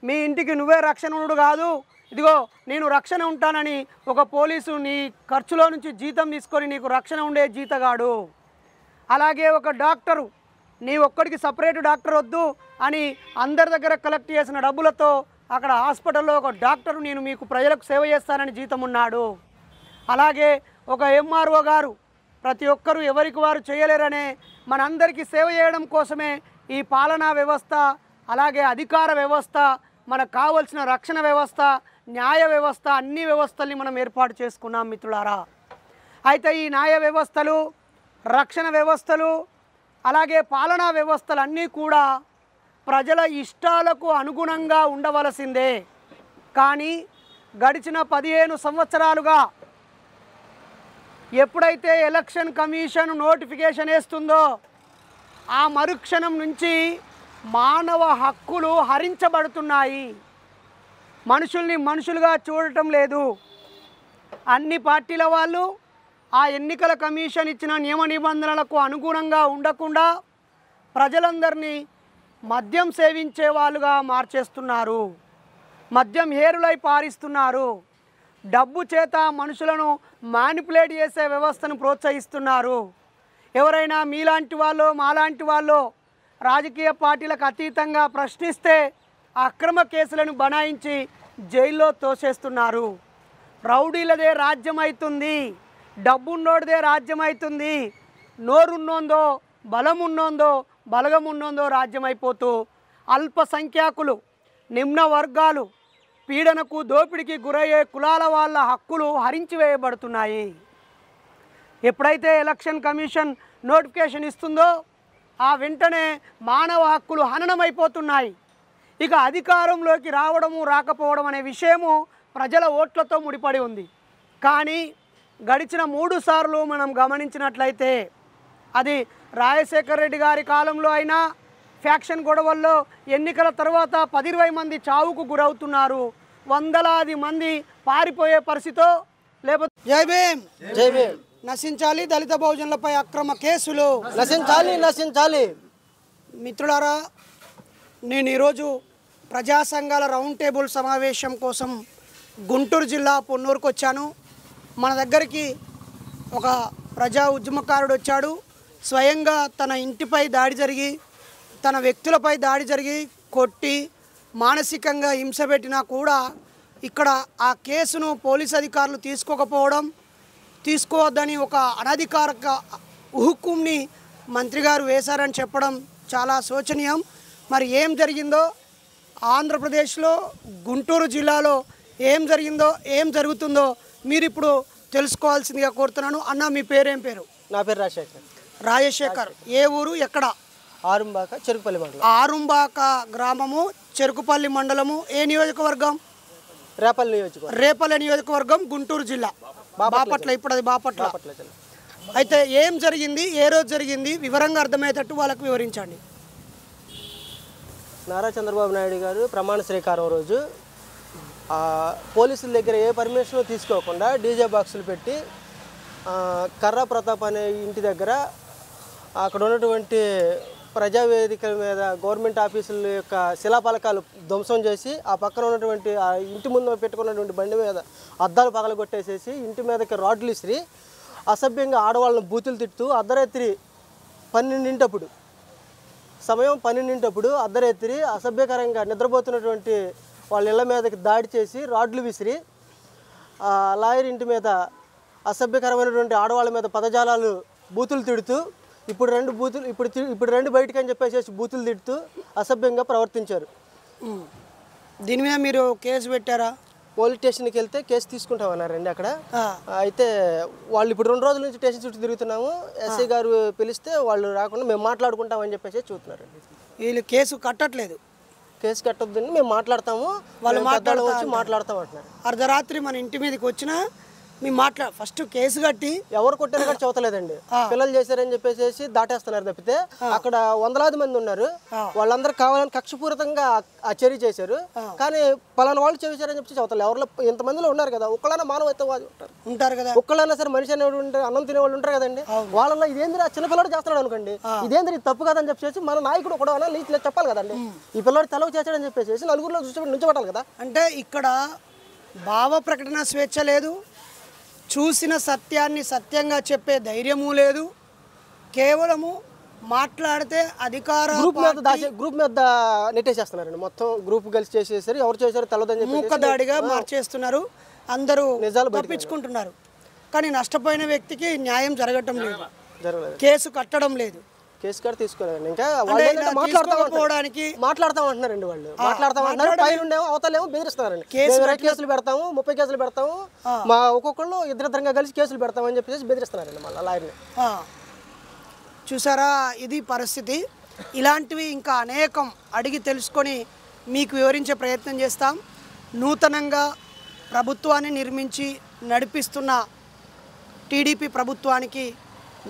మీ ఇంటికి నువ్వే రక్షణ ఉండు కాదు, ఇదిగో నేను రక్షణ ఉంటానని ఒక పోలీసు నీ ఖర్చులో నుంచి జీతం తీసుకొని నీకు రక్షణ ఉండే జీతగాడు. అలాగే ఒక డాక్టరు నీ ఒక్కడికి సపరేట్ డాక్టర్ వద్దు అని అందరి దగ్గర కలెక్ట్ చేసిన డబ్బులతో అక్కడ హాస్పిటల్లో ఒక డాక్టరు నేను మీకు ప్రజలకు సేవ చేస్తానని జీతం ఉన్నాడు. అలాగే ఒక ఎంఆర్ఓ గారు ప్రతి ఒక్కరూ ఎవరికి వారు చేయలేరనే మనందరికీ సేవ చేయడం కోసమే ఈ పాలనా వ్యవస్థ, అలాగే అధికార వ్యవస్థ, మనకు కావలసిన రక్షణ వ్యవస్థ, న్యాయ వ్యవస్థ, అన్ని వ్యవస్థల్ని మనం ఏర్పాటు చేసుకున్నాం మిత్రులారా. అయితే ఈ న్యాయ వ్యవస్థలు, రక్షణ వ్యవస్థలు, అలాగే పాలనా వ్యవస్థలు అన్నీ కూడా ప్రజల ఇష్టాలకు అనుగుణంగా ఉండవలసిందే. కానీ గడిచిన 15 సంవత్సరాలుగా ఎప్పుడైతే ఎలక్షన్ కమిషన్ నోటిఫికేషన్ వేస్తుందో ఆ మరుక్షణం నుంచి మానవ హక్కులు హరించబడుతున్నాయి. మనుషుల్ని మనుషులుగా చూడటం లేదు. అన్ని పార్టీల వాళ్ళు ఆ ఎన్నికల కమిషన్ ఇచ్చిన నియమ నిబంధనలకు అనుగుణంగా ఉండకుండా ప్రజలందరినీ మద్యం సేవించే వాళ్ళుగా మార్చేస్తున్నారు. మద్యం హేరులై పారిస్తున్నారు. డబ్బు చేత మనుషులను మ్యానిపులేట్ చేసే వ్యవస్థను ప్రోత్సహిస్తున్నారు. ఎవరైనా మీలాంటి వాళ్ళు, మాలాంటి వాళ్ళు రాజకీయ పార్టీలకు అతీతంగా ప్రశ్నిస్తే అక్రమ కేసులను బనాయించి జైల్లో తోసేస్తున్నారు. రౌడీలదే రాజ్యమవుతుంది, డబ్బున్నోడిదే రాజ్యమవుతుంది, నోరున్నోందో, బలమున్నోందో, బలగమున్నోందో రాజ్యమైపోతూ అల్పసంఖ్యాకులు, నిమ్న వర్గాలు పీడనకు, దోపిడికి గురయ్యే కులాల వాళ్ళ హక్కులు హరించివేయబడుతున్నాయి. ఎప్పుడైతే ఎలక్షన్ కమిషన్ నోటిఫికేషన్ ఇస్తుందో ఆ వెంటనే మానవ హక్కులు హననమైపోతున్నాయి. ఇక అధికారంలోకి రావడము, రాకపోవడం అనే విషయము ప్రజల ఓట్లతో ముడిపడి ఉంది. కానీ గడిచిన 3 సార్లు మనం గమనించినట్లయితే అది రాజశేఖర్ రెడ్డి గారి కాలంలో అయినా ఫ్యాక్షన్ గొడవల్లో ఎన్నికల తర్వాత 10-20 మంది చావుకు గురవుతున్నారు. వందలాది మంది పారిపోయే పరిస్థితితో, లేకపోతే జై భీమ్ జై భీమ్ నశించాలి దళిత బహుజనులపై అక్రమ కేసులు నశించాలి. మిత్రులారా, నేను ఈరోజు ప్రజా సంఘాల రౌండ్ టేబుల్ సమావేశం కోసం గుంటూరు జిల్లా పొన్నూరుకు వచ్చాను. మన దగ్గరికి ఒక ప్రజా ఉద్యమకారుడు వచ్చాడు. స్వయంగా తన ఇంటిపై దాడి జరిగి, తన వ్యక్తులపై దాడి జరిగి, కొట్టి మానసికంగా హింస పెట్టినా కూడా ఇక్కడ ఆ కేసును పోలీస్ అధికారులు తీసుకోవద్దని ఒక అనధికారిక హుకుంని మంత్రి గారు వేశారని చెప్పడం చాలా శోచనీయం. మరి ఏం జరిగిందో ఆంధ్రప్రదేశ్లో గుంటూరు జిల్లాలో ఏం జరిగిందో, ఏం జరుగుతుందో మీరు ఇప్పుడు తెలుసుకోవాల్సిందిగా కోరుతున్నాను. అన్న, మీ పేరేం పేరు? నా పేరు రాజశేఖర్. ఏ ఊరు, ఎక్కడ? ఆరుంబాక, చెరుకుపల్లి మండలం. ఆరుంబాక గ్రామము, చెరుకుపల్లి మండలము. ఏ నియోజకవర్గం? రేపల్లి నియోజకవర్గం, గుంటూరు జిల్లా, బాపట్ల. ఇప్పుడు అది బాపట్ల. అయితే ఏం జరిగింది, ఏ రోజు జరిగింది, వివరంగా అర్థమయ్యేటట్టు వాళ్ళకు వివరించండి. నారా చంద్రబాబు నాయుడు గారు ప్రమాణ స్వీకారం రోజు పోలీసుల దగ్గర ఏ పర్మిషన్ తీసుకోకుండా డీజే బాక్సులు పెట్టి కర్రా ప్రతాప్ అనే ఇంటి దగ్గర అక్కడ ఉన్నటువంటి ప్రజావేదికల మీద గవర్నమెంట్ ఆఫీసుల యొక్క శిలాఫలకాలు ధ్వంసం చేసి ఆ పక్కన ఉన్నటువంటి ఆ ఇంటి ముందు పెట్టుకున్నటువంటి బండి మీద అద్దాలు పగలగొట్టేసేసి ఇంటి మీదకి రాడ్లు ఇసిరి అసభ్యంగా ఆడవాళ్ళని బూతులు తిట్టుతూ అర్ధరాత్రి 12 సమయం 12 అర్ధరాత్రి అసభ్యకరంగా నిద్రపోతున్నటువంటి వాళ్ళ ఇళ్ళ మీదకి దాడి చేసి రాడ్లు విసిరి లాయర్ ఇంటి మీద అసభ్యకరమైనటువంటి ఆడవాళ్ళ మీద పదజాలాలు బూతులు తిడుతూ ఇప్పుడు రెండు బయటికి అని చెప్పేసి బూతులు తిడుతూ అసభ్యంగా ప్రవర్తించారు. దీని మీద మీరు కేసు పెట్టారా? పోలీస్ స్టేషన్కి వెళ్తే కేసు తీసుకుంటామన్నారండి అక్కడ. అయితే వాళ్ళు ఇప్పుడు 2 రోజుల నుంచి స్టేషన్ చుట్టూ తిరుగుతున్నాము, ఎస్ఐ గారు పిలిస్తే వాళ్ళు రాకుండా మేము మాట్లాడుకుంటామని చెప్పేసి చూస్తున్నారండి. వీళ్ళు కేసు కట్టట్లేదు. కేసు కట్టొద్దని మేము మాట్లాడతాము, వాళ్ళు వచ్చి మాట్లాడతాం అంటున్నారు. అర్ధరాత్రి మన ఇంటి మీదకి వచ్చినా మేము ఫస్ట్ కేసు కట్టి ఎవరు కొట్టారు కూడా చదవలేదండి. పిల్లలు చేశారని చెప్పేసి దాటేస్తున్నారు తప్పితే అక్కడ వందలాది మంది ఉన్నారు, వాళ్ళందరూ కావాలని కక్షపూరితంగా ఆ చర్య చేశారు. కానీ పలానా వాళ్ళు చేశారని చెప్పి చదవలేదు. ఎవరిలో ఇంతమందిలో ఉన్నారు కదా, ఒక్కళ్ళైనా మానవత్వవాది ఉంటారు కదా, ఒక్కళ్ళైనా సరే మనిషి అనేటువంటి అన్నం తినేవాళ్ళు ఉంటారు కదండి. వాళ్ళలో ఇదేంద్ర చిన్నపిల్లడు చేస్తున్నాడు అనుకోండి, ఇదేంద్ర ఇది తప్పు కదని చెప్పేసి మన నాయకుడు కూడా చెప్పాలి కదండి. ఈ పిల్లడు తెలవ చేశాడని చెప్పేసి నలుగురిలో నుంచోబెట్టాలి కదా. అంటే ఇక్కడ భావ ప్రకటన స్వేచ్ఛ లేదు, చూసిన సత్యాన్ని సత్యంగా చెప్పే ధైర్యము లేదు, కేవలము మాట్లాడితే అధికార గ్రూప్ మీద నెట్టేసేస్తున్నారండి. మొత్తం గ్రూప్ కలిసి చేసేసారు, ఎవరు చేశారు తెలవదని చెప్పి మూకదాడిగా మార్చేస్తున్నారు. అందరూ తప్పించుకుంటున్నారు. కానీ నష్టపోయిన వ్యక్తికి న్యాయం జరగటం లేదు, కేసు కట్టడం లేదు. కేసు కార్డు తీసుకోలేదండి. ఇంకా మాట్లాడతాం అంటున్నారండి. వాళ్ళు మాట్లాడతామంటున్నారు, పైన అవతలేమో బెదిరిస్తున్నారండి. కేసులు పెడతాము, 30 కేసులు పెడతాము, మా ఒక్కొక్కళ్ళు ఇద్దరిద్దరంగా కలిసి కేసులు పెడతామని చెప్పేసి బెదిరిస్తున్నారండి మళ్ళీ లాయర్ని. చూసారా, ఇది పరిస్థితి. ఇలాంటివి ఇంకా అనేకం అడిగి తెలుసుకొని మీకు వివరించే ప్రయత్నం చేస్తాం. నూతనంగా ప్రభుత్వాన్ని నిర్మించి నడిపిస్తున్న టీడీపీ ప్రభుత్వానికి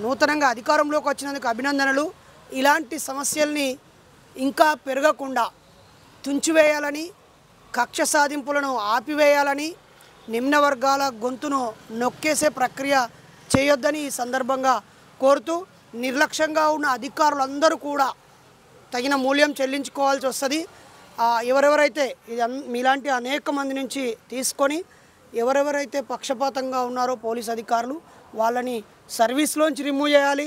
నూతనంగా అధికారంలోకి వచ్చినందుకు అభినందనలు. ఇలాంటి సమస్యల్ని ఇంకా పెరగకుండా తుంచివేయాలని, కక్ష సాధింపులను ఆపివేయాలని, నిమ్న వర్గాల గొంతును నొక్కేసే ప్రక్రియ చేయొద్దని ఈ సందర్భంగా కోరుతూ, నిర్లక్ష్యంగా ఉన్న అధికారులందరూ కూడా తగిన మూల్యం చెల్లించుకోవాల్సి వస్తుంది. ఎవరెవరైతే మీలాంటి అనేక మంది నుంచి తీసుకొని ఎవరెవరైతే పక్షపాతంగా ఉన్నారో పోలీస్ అధికారులు వాళ్ళని సర్వీస్లోంచి రిమూవ్ చేయాలి,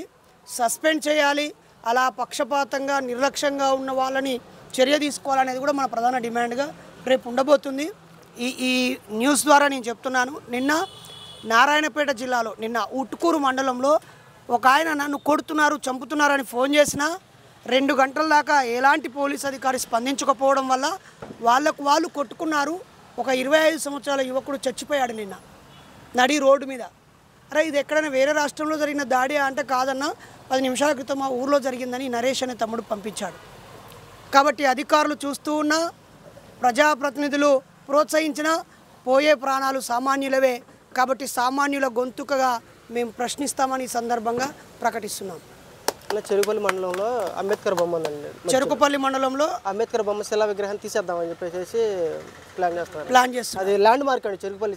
సస్పెండ్ చేయాలి. అలా పక్షపాతంగా నిర్లక్ష్యంగా ఉన్న వాళ్ళని చర్య తీసుకోవాలనేది కూడా మన ప్రధాన డిమాండ్గా రేపు ఉండబోతుంది. ఈ న్యూస్ ద్వారా నేను చెప్తున్నాను. నిన్న నారాయణపేట జిల్లాలో ఉట్కూరు మండలంలో ఒక ఆయన నన్ను కొడుతున్నారు, చంపుతున్నారని ఫోన్ చేసినా 2 గంటల దాకా ఎలాంటి పోలీస్ అధికారి స్పందించకపోవడం వల్ల వాళ్ళు కొట్టుకున్నారు. ఒక 25 సంవత్సరాల యువకుడు చచ్చిపోయాడు నిన్న నడి రోడ్డు మీద. అరే ఇది ఎక్కడైనా వేరే రాష్ట్రంలో జరిగిన దాడి అంటే కాదన్నా, 10 నిమిషాల క్రితం మా ఊర్లో జరిగిందని నరేష్ అనే తమ్ముడు పంపించాడు. కాబట్టి అధికారులు చూస్తూ ఉన్నా, ప్రజాప్రతినిధులు ప్రోత్సహించినా పోయే ప్రాణాలు సామాన్యులవే. కాబట్టి సామాన్యుల గొంతుకగా మేము ప్రశ్నిస్తామని ఈ సందర్భంగా ప్రకటిస్తున్నాం. చెరుకుపల్లి మండలంలో అంబేద్కర్ బొమ్మ ఉందండి. చెరుకుపల్లి మండలంలో అంబేద్కర్ బొమ్మ శిలా విగ్రహం తీసేద్దామని చెప్పేసి ప్లాన్ చేస్తున్నారు. అది ల్యాండ్ మార్క్ అండి, చెరుకుపల్లి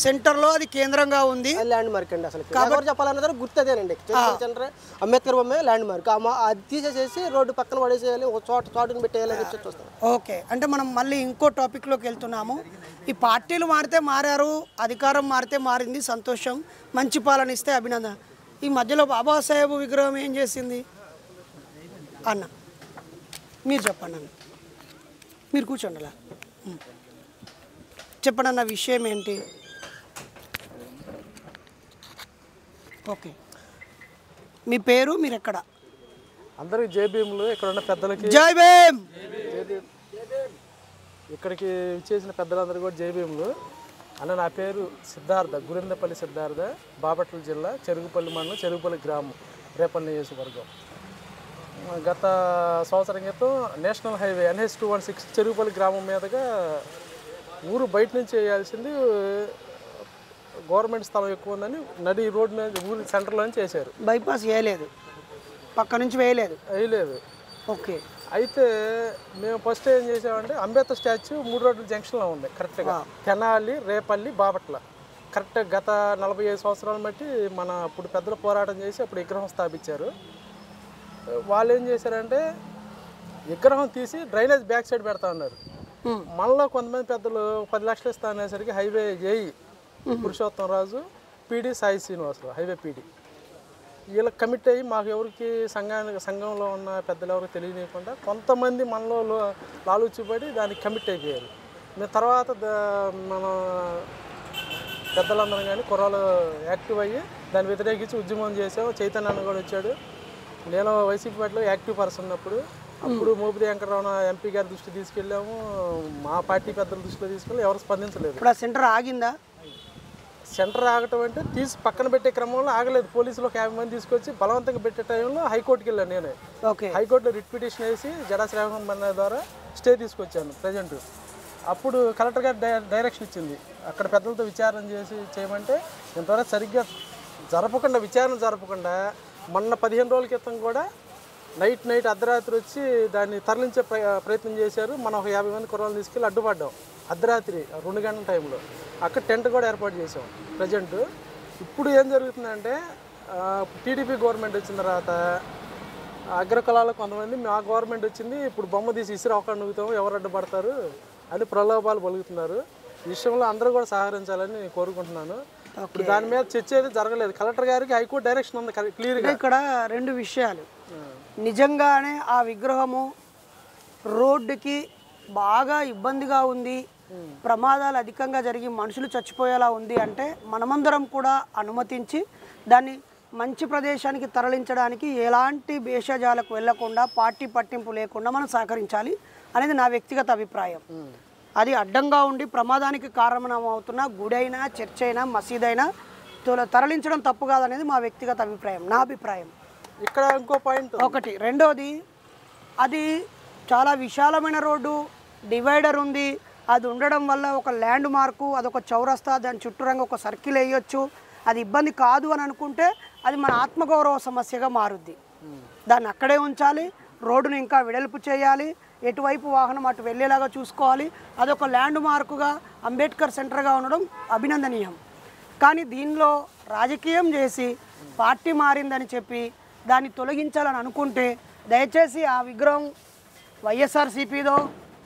సెంటర్లో అది కేంద్రంగా ఉంది. ల్యాండ్ మార్క్ అండి. అసలు ఎవరు చెప్పాలన్నది గుర్తు అదేనండి. చెరుకుపల్లి సెంటర్ అంబేద్కర్ బొమ్మ ల్యాండ్ మార్క్. అది తీసేసేసి రోడ్డు పక్కన పడేసేయాలి, ఒక చోటుని పెట్టేయాలని చెప్పి చూస్తాం. ఓకే, అంటే మనం మళ్ళీ ఇంకో టాపిక్లోకి వెళ్తున్నాము. ఈ పార్టీలు మారితే మారారు, అధికారం మారితే మారింది, సంతోషం. మంచి పాలన ఇస్తే అభినందన. ఈ మధ్యలో బాబాసాహెబ్ విగ్రహం ఏం చేసింది అన్న? మీరు చెప్పండి అన్న, మీరు కూర్చోండి అలా. చెప్పండి అన్న, విషయం ఏంటి? ఓకే, మీ పేరు, మీరు ఎక్కడ? అందరికి జై భీములు. ఇక్కడ ఉన్న పెద్దలకి జై భీమ్. ఇక్కడికి చేసిన పెద్దలందరూ కూడా జై భీములు. అన్న నా పేరు సిద్ధార్థ, గురిందపల్లి సిద్ధార్థ, బాపట్ల జిల్లా, చెరుగుపల్లి మండలం, చెరుగుపల్లి గ్రామం, రేపల్లి నియోజకవర్గం. గత సంవత్సరం క్రితం నేషనల్ హైవే NH 216 చెరుగుపల్లి గ్రామం మీదుగా ఊరు బయట నుంచి వేయాల్సింది గవర్నమెంట్ స్థలం ఎక్కువ ఉందని నడి రోడ్ మీద ఊరి సెంటర్లో నుంచి వేసారు. బైపాస్ వేయలేదు, పక్క నుంచి వేయలేదు. ఓకే, అయితే మేము ఫస్ట్ ఏం చేసామంటే అంబేద్కర్ స్టాచ్యూ 3 రోడ్ల జంక్షన్లో ఉంది కరెక్ట్గా. తెనాలి, రేపల్లి, బాపట్ల కరెక్ట్గా గత 45 సంవత్సరాలు బట్టి మన అప్పుడు పెద్దలు పోరాటం చేసి అప్పుడు విగ్రహం స్థాపించారు. వాళ్ళు ఏం చేశారంటే విగ్రహం తీసి డ్రైనేజ్ బ్యాక్ సైడ్ పెడతా ఉన్నారు. మళ్ళీ కొంతమంది పెద్దలు 10 లక్షలు ఇస్తా అనేసరికి highway AE Purushottam Raju, PD Sai Srinivasarao, highway PD, వీళ్ళకి కమిట్ అయ్యి మాకు ఎవరికి సంఘంలో ఉన్న పెద్దలు ఎవరికి తెలియనివ్వకుండా కొంతమంది మనలో లాలూచిపడి దానికి కమిట్ అయిపోయారు. మేము తర్వాత మన పెద్దలందరం కానీ కుర్రాలు యాక్టివ్ అయ్యి దాన్ని వ్యతిరేకించి ఉద్యమం చేసాము. చైతన్య అన్న కూడా వచ్చాడు. నేను వైసీపీ పార్టీలో యాక్టివ్ పర్సన్ ఉన్నప్పుడు అప్పుడు మోపిదేవి వెంకటరమణ ఎంపీ గారి దృష్టి తీసుకెళ్ళాము, మా పార్టీ పెద్దల దృష్టిలో తీసుకెళ్ళి ఎవరు స్పందించలేదు. ఇప్పుడు ఆ సెంటర్ ఆగిందా? సెంటర్ ఆగటం అంటే తీసి పక్కన పెట్టే క్రమంలో ఆగలేదు. పోలీసులు ఒక 50 మంది తీసుకొచ్చి బలవంతంగా పెట్టే టైంలో హైకోర్టుకి వెళ్ళాను నేనే. హైకోర్టులో రిట్ పిటిషన్ వేసి జడా శ్రావణ మన్న ద్వారా స్టే తీసుకొచ్చాను ప్రజెంట్. అప్పుడు కలెక్టర్ గారు డైరెక్షన్ ఇచ్చింది, అక్కడ పెద్దలతో విచారణ చేసి చేయమంటే ఇంతవరకు సరిగ్గా విచారణ జరపకుండా మొన్న 15 రోజుల క్రితం కూడా నైట్ అర్ధరాత్రి వచ్చి దాన్ని తరలించే ప్రయత్నం చేశారు. మనం ఒక 50 మంది కుర్రాలను తీసుకెళ్ళి అడ్డుపడ్డాం. అర్ధరాత్రి 2 గంటల టైంలో అక్కడ టెంట్ కూడా ఏర్పాటు చేసాం ప్రజెంట్. ఇప్పుడు ఏం జరుగుతుందంటే టీడీపీ గవర్నమెంట్ వచ్చిన తర్వాత అగ్రకులాలకు కొంతమంది మా గవర్నమెంట్ వచ్చింది ఇప్పుడు బొమ్మ తీసి ఇసురు ఒక నుగుతాము ఎవరు అడ్డుపడతారు అని ప్రలోభాలు పలుకుతున్నారు. ఈ విషయంలో అందరూ కూడా సహకరించాలని నేను కోరుకుంటున్నాను. ఇప్పుడు దాని మీద చర్చ అయితే జరగలేదు. కలెక్టర్ గారికి హైకోర్టు డైరెక్షన్ ఉంది క్లియర్గా. ఇక్కడ 2 విషయాలు. నిజంగానే ఆ విగ్రహము రోడ్డుకి బాగా ఇబ్బందిగా ఉంది, ప్రమాదాలు అధికంగా జరిగి మనుషులు చచ్చిపోయేలా ఉంది అంటే మనమందరం కూడా అనుమతించి దాన్ని మంచి ప్రదేశానికి తరలించడానికి ఎలాంటి భేషజాలకు వెళ్లకుండా పార్టీ పట్టింపు లేకుండా మనం సహకరించాలి అనేది నా వ్యక్తిగత అభిప్రాయం. అది అడ్డంగా ఉండి ప్రమాదానికి కారణమవుతున్న గుడైనా చర్చ్ అయినా మసీదైనా తరలించడం తప్పు కాదనేది మా వ్యక్తిగత అభిప్రాయం, నా అభిప్రాయం. ఇక్కడ ఇంకో పాయింట్ ఒకటి. రెండోది, అది చాలా విశాలమైన రోడ్డు, డివైడర్ ఉంది. అది ఉండడం వల్ల ఒక ల్యాండ్ మార్కు, అదొక చౌరస్తా, దాని చుట్టూరంగా ఒక సర్కిల్ వేయొచ్చు. అది ఇబ్బంది కాదు అని అనుకుంటే అది మన ఆత్మగౌరవ సమస్యగా మారుద్ది. దాన్ని అక్కడే ఉంచాలి, రోడ్డును ఇంకా వెడల్పు చేయాలి, ఎటువైపు వాహనం అటు వెళ్ళేలాగా చూసుకోవాలి. అదొక ల్యాండ్ మార్కుగా అంబేద్కర్ సెంటర్గా ఉండడం అభినందనీయం. కానీ దీనిలో రాజకీయం చేసి పార్టీ మారిందని చెప్పి దాన్ని తొలగించాలని అనుకుంటే దయచేసి ఆ విగ్రహం వైఎస్ఆర్సీపీదో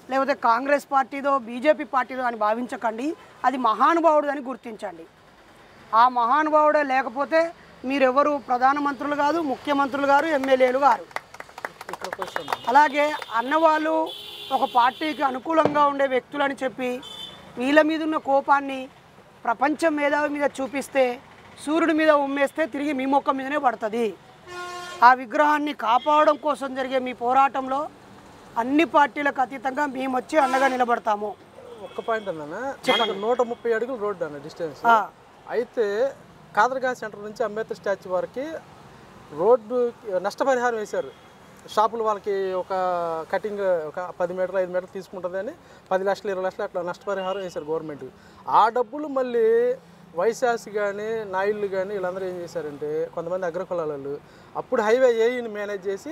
లేకపోతే కాంగ్రెస్ పార్టీదో బీజేపీ పార్టీదో అని భావించకండి. అది మహానుభావుడు అని గుర్తించండి. ఆ మహానుభావుడే లేకపోతే మీరెవరు ప్రధానమంత్రులు కాదు, ముఖ్యమంత్రులు గారు, ఎమ్మెల్యేలు గారు. అలాగే అన్నవాళ్ళు ఒక పార్టీకి అనుకూలంగా ఉండే వ్యక్తులని చెప్పి వీళ్ళ మీద ఉన్న కోపాన్ని ప్రపంచం మేధావి మీద చూపిస్తే, సూర్యుడి మీద ఉమ్మేస్తే తిరిగి మీ మొక్క మీదనే పడుతుంది. ఆ విగ్రహాన్ని కాపాడడం కోసం జరిగే మీ పోరాటంలో అన్ని పార్టీలకు అతీతంగా మేము వచ్చి అండగా నిలబడతాము. ఒక్క పాయింట్ అన్నా, 130 అడుగులు రోడ్డు అన్న డిస్టెన్స్. అయితే కాదర్గా సెంటర్ నుంచి అంబేద్కర్ స్టాచ్యూ వరకు రోడ్డు నష్టపరిహారం వేశారు. షాపులు వాళ్ళకి ఒక కటింగ్ ఒక 10 మీటర్లు 5 మీటర్లు తీసుకుంటుందని 10 లక్షలు 20 లక్షలు అట్లా నష్టపరిహారం వేశారు గవర్నమెంట్. ఆ డబ్బులు మళ్ళీ వైశాసి కానీ నాయుళ్ళు కానీ వీళ్ళందరూ ఏం చేశారంటే కొంతమంది అగ్రకులాలు అప్పుడు హైవే ఏఈని మేనేజ్ చేసి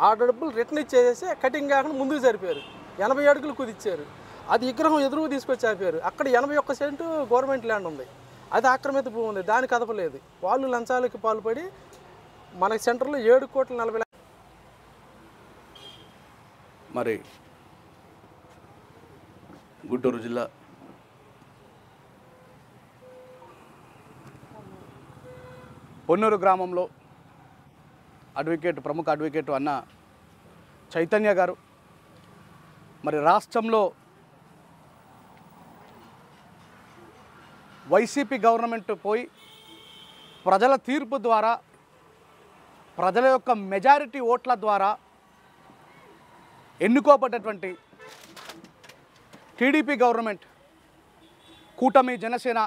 ఆ డబ్బులు రిటర్న్ ఇచ్చేసి కటింగ్ కాకుండా ముందుకు సరిపోయారు. 80 అడుగులు కుదిచ్చారు. అది విగ్రహం ఎదురుగా తీసుకొచ్చి ఆపారు. అక్కడ 81 సెంటు గవర్నమెంట్ ల్యాండ్ ఉంది, అది ఆక్రమిత భూమి ఉంది, దాన్ని కదపలేదు. వాళ్ళు లంచాలకి పాల్పడి మన సెంటర్లో 7,40,00,000. మరి గుంటూరు జిల్లా పొన్నూరు గ్రామంలో ప్రముఖ అడ్వకేట్ అన్న చైతన్య గారు మరి రాష్ట్రంలో వైసీపీ గవర్నమెంట్ పోయి ప్రజల తీర్పు ద్వారా, ప్రజల యొక్క మెజారిటీ ఓట్ల ద్వారా ఎన్నుకోబడ్డటువంటి టీడీపీ గవర్నమెంట్, కూటమి, జనసేన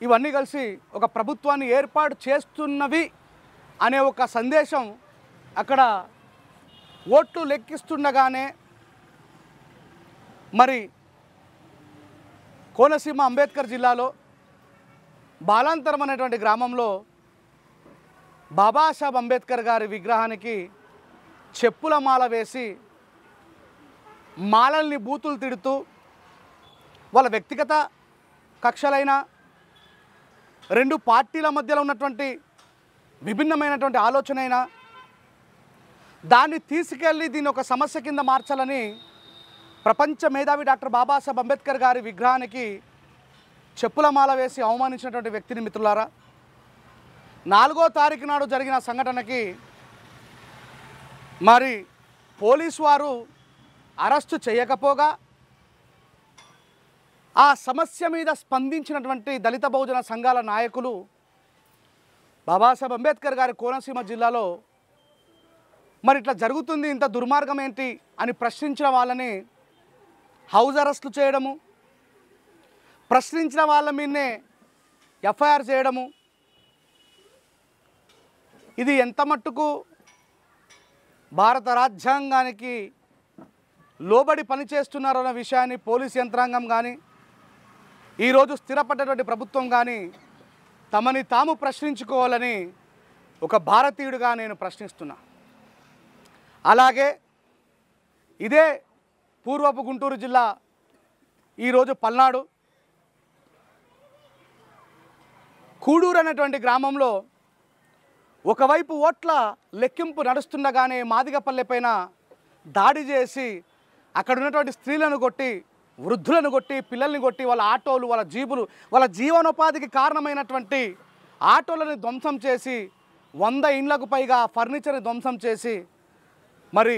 ఇవన్నీ కలిసి ఒక ప్రభుత్వాన్ని ఏర్పాటు చేస్తున్నవి అనే ఒక సందేశం అక్కడ ఓట్లు లెక్కిస్తుండగానే మరి కోనసీమ అంబేద్కర్ జిల్లాలో బాలాంతరం అనేటువంటి గ్రామంలో బాబాసాహెబ్ అంబేద్కర్ గారి విగ్రహానికి చెప్పుల మాల వేసి మాలల్ని బూతులు తిడుతూ వాళ్ళ వ్యక్తిగత కక్షలైన 2 పార్టీల మధ్యలో ఉన్నటువంటి విభిన్నమైనటువంటి ఆలోచన అయినా దాన్ని తీసుకెళ్ళి దీన్ని ఒక సమస్య కింద మార్చాలని ప్రపంచ మేధావి డాక్టర్ బాబాసాహెబ్ అంబేద్కర్ గారి విగ్రహానికి చెప్పుల మాల వేసి అవమానించినటువంటి వ్యక్తిని మిత్రులారా, 4వ తారీఖు నాడు జరిగిన సంఘటనకి మరి పోలీసు వారు అరెస్టు చేయకపోగా ఆ సమస్య మీద స్పందించినటువంటి దళిత బహుజన సంఘాల నాయకులు బాబాసాహెబ్ అంబేద్కర్ గారి కోనసీమ జిల్లాలో మరి ఇట్లా జరుగుతుంది, ఇంత దుర్మార్గం ఏంటి అని ప్రశ్నించిన వాళ్ళని హౌస్ అరెస్టులు చేయడము, ప్రశ్నించిన వాళ్ళ మీదనే ఎఫ్ఐఆర్ చేయడము, ఇది ఎంత మట్టుకు భారత రాజ్యాంగానికి లోబడి పనిచేస్తున్నారన్న విషయాన్ని పోలీస్ యంత్రాంగం కానీ ఈరోజు స్థిరపడ్డటువంటి ప్రభుత్వం కానీ తమని తాము ప్రశ్నించుకోవాలని ఒక భారతీయుడిగా నేను ప్రశ్నిస్తున్నా. అలాగే ఇదే పూర్వపు గుంటూరు జిల్లా ఈరోజు పల్నాడు కూడూరు అనేటువంటి గ్రామంలో ఒకవైపు ఓట్ల లెక్కింపు నడుస్తుండగానే మాదిగపల్లె పైన దాడి చేసి అక్కడ ఉన్నటువంటి స్త్రీలను కొట్టి, వృద్ధులను కొట్టి, పిల్లల్ని కొట్టి, వాళ్ళ ఆటోలు, వాళ్ళ జీబులు, వాళ్ళ జీవనోపాధికి కారణమైనటువంటి ఆటోలను ధ్వంసం చేసి 100 ఇండ్లకు పైగా ఫర్నిచర్ని ధ్వంసం చేసి మరి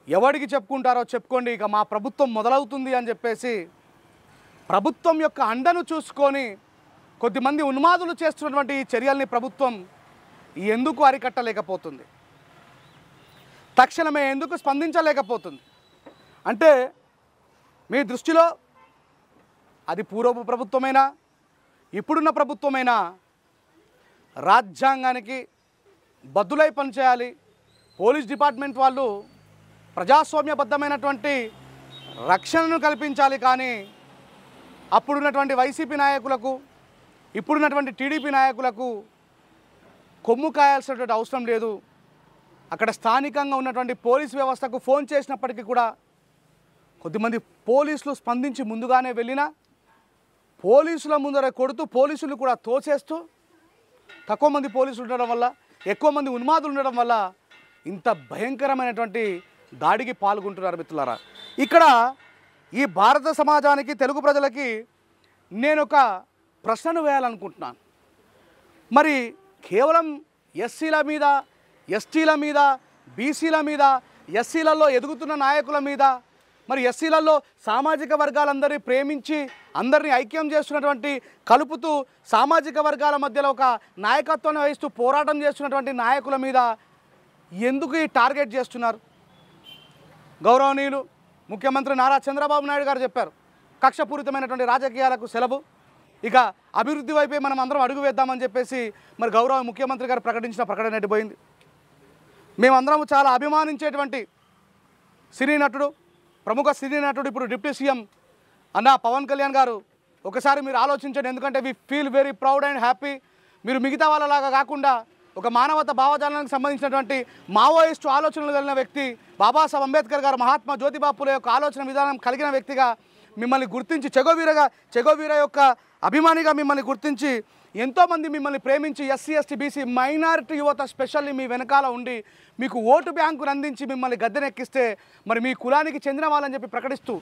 ఎవరికి చెప్పుకుంటారో చెప్పుకోండి, ఇక మా ప్రభుత్వం మొదలవుతుంది అని చెప్పేసి ప్రభుత్వం యొక్క అండను చూసుకొని కొద్దిమంది ఉన్మాదులు చేస్తున్నటువంటి ఈ చర్యల్ని ప్రభుత్వం ఎందుకు అరికట్టలేకపోతుంది? తక్షణమే ఎందుకు స్పందించలేకపోతుంది? అంటే మీ దృష్టిలో అది పూర్వపు ప్రభుత్వమైనా ఇప్పుడున్న ప్రభుత్వమైనా రాజ్యాంగానికి బద్దులై పనిచేయాలి. పోలీస్ డిపార్ట్మెంట్ వాళ్ళు ప్రజాస్వామ్యబద్ధమైనటువంటి రక్షణను కల్పించాలి. కానీ అప్పుడున్నటువంటి వైసీపీ నాయకులకు, ఇప్పుడున్నటువంటి టీడీపీ నాయకులకు కొమ్ము కాయాల్సినటువంటి అవసరం లేదు. అక్కడ స్థానికంగా ఉన్నటువంటి పోలీస్ వ్యవస్థకు ఫోన్ చేసినప్పటికీ కూడా కొద్దిమంది పోలీసులు స్పందించి ముందుగానే వెళ్ళినా పోలీసుల ముందర కొడుతూ పోలీసులు కూడా తోసేస్తూ తక్కువ మంది పోలీసులు ఉండడం వల్ల, ఎక్కువ మంది ఉన్మాదులు ఉండడం వల్ల ఇంత భయంకరమైనటువంటి దాడికి పాల్గొంటున్నారు మిత్రులారా. ఇక్కడ ఈ భారత సమాజానికి, తెలుగు ప్రజలకి నేను ఒక ప్రశ్నను వేయాలనుకుంటున్నాను. మరి కేవలం ఎస్సీల మీద, ఎస్టీల మీద, బీసీల మీద, ఎస్సీలలో ఎదుగుతున్న నాయకుల మీద, మరి ఎస్సీలలో సామాజిక వర్గాలందరినీ ప్రేమించి అందరినీ ఐక్యం చేస్తున్నటువంటి, కలుపుతూ సామాజిక వర్గాల మధ్యలో ఒక నాయకత్వాన్ని వహిస్తూ పోరాటం చేస్తున్నటువంటి నాయకుల మీద ఎందుకు ఈ టార్గెట్ చేస్తున్నారు? గౌరవనీయులు ముఖ్యమంత్రి నారా చంద్రబాబు నాయుడు గారు చెప్పారు, కక్షపూరితమైనటువంటి రాజకీయాలకు సెలవు, ఇక అభివృద్ధి వైపే మనం అందరం అడుగు వేద్దామని చెప్పేసి మరి గౌరవ ముఖ్యమంత్రి గారు ప్రకటించిన ప్రకటన ఎట్టిపోయింది. మేమందరం చాలా అభిమానించేటువంటి సినీ నటుడు, ప్రముఖ సినీ నటుడు, ఇప్పుడు డిప్యూటీ సీఎం అన్న పవన్ కళ్యాణ్ గారు, ఒకసారి మీరు ఆలోచించండి. ఎందుకంటే we feel very proud and happy. మీరు మిగతా వాళ్ళలాగా కాకుండా ఒక మానవత భావజాలానికి సంబంధించినటువంటి మావోయిస్టు ఆలోచనలు కలిగిన వ్యక్తి, బాబాసాహెబ్ అంబేద్కర్ గారు, మహాత్మా జ్యోతిబా ఫులే యొక్క ఆలోచన విధానం కలిగిన వ్యక్తిగా మిమ్మల్ని గుర్తించి, చెగోవీర యొక్క అభిమానిగా మిమ్మల్ని గుర్తించి ఎంతోమంది మిమ్మల్ని ప్రేమించి ఎస్సీ, ఎస్టీ, బీసీ, మైనారిటీ యువత స్పెషల్లీ మీ వెనకాల ఉండి మీకు ఓటు బ్యాంకును అందించి మిమ్మల్ని గద్దెనెక్కిస్తే మరి మీ కులానికి చెందిన వాళ్ళని చెప్పి ప్రకటిస్తూ,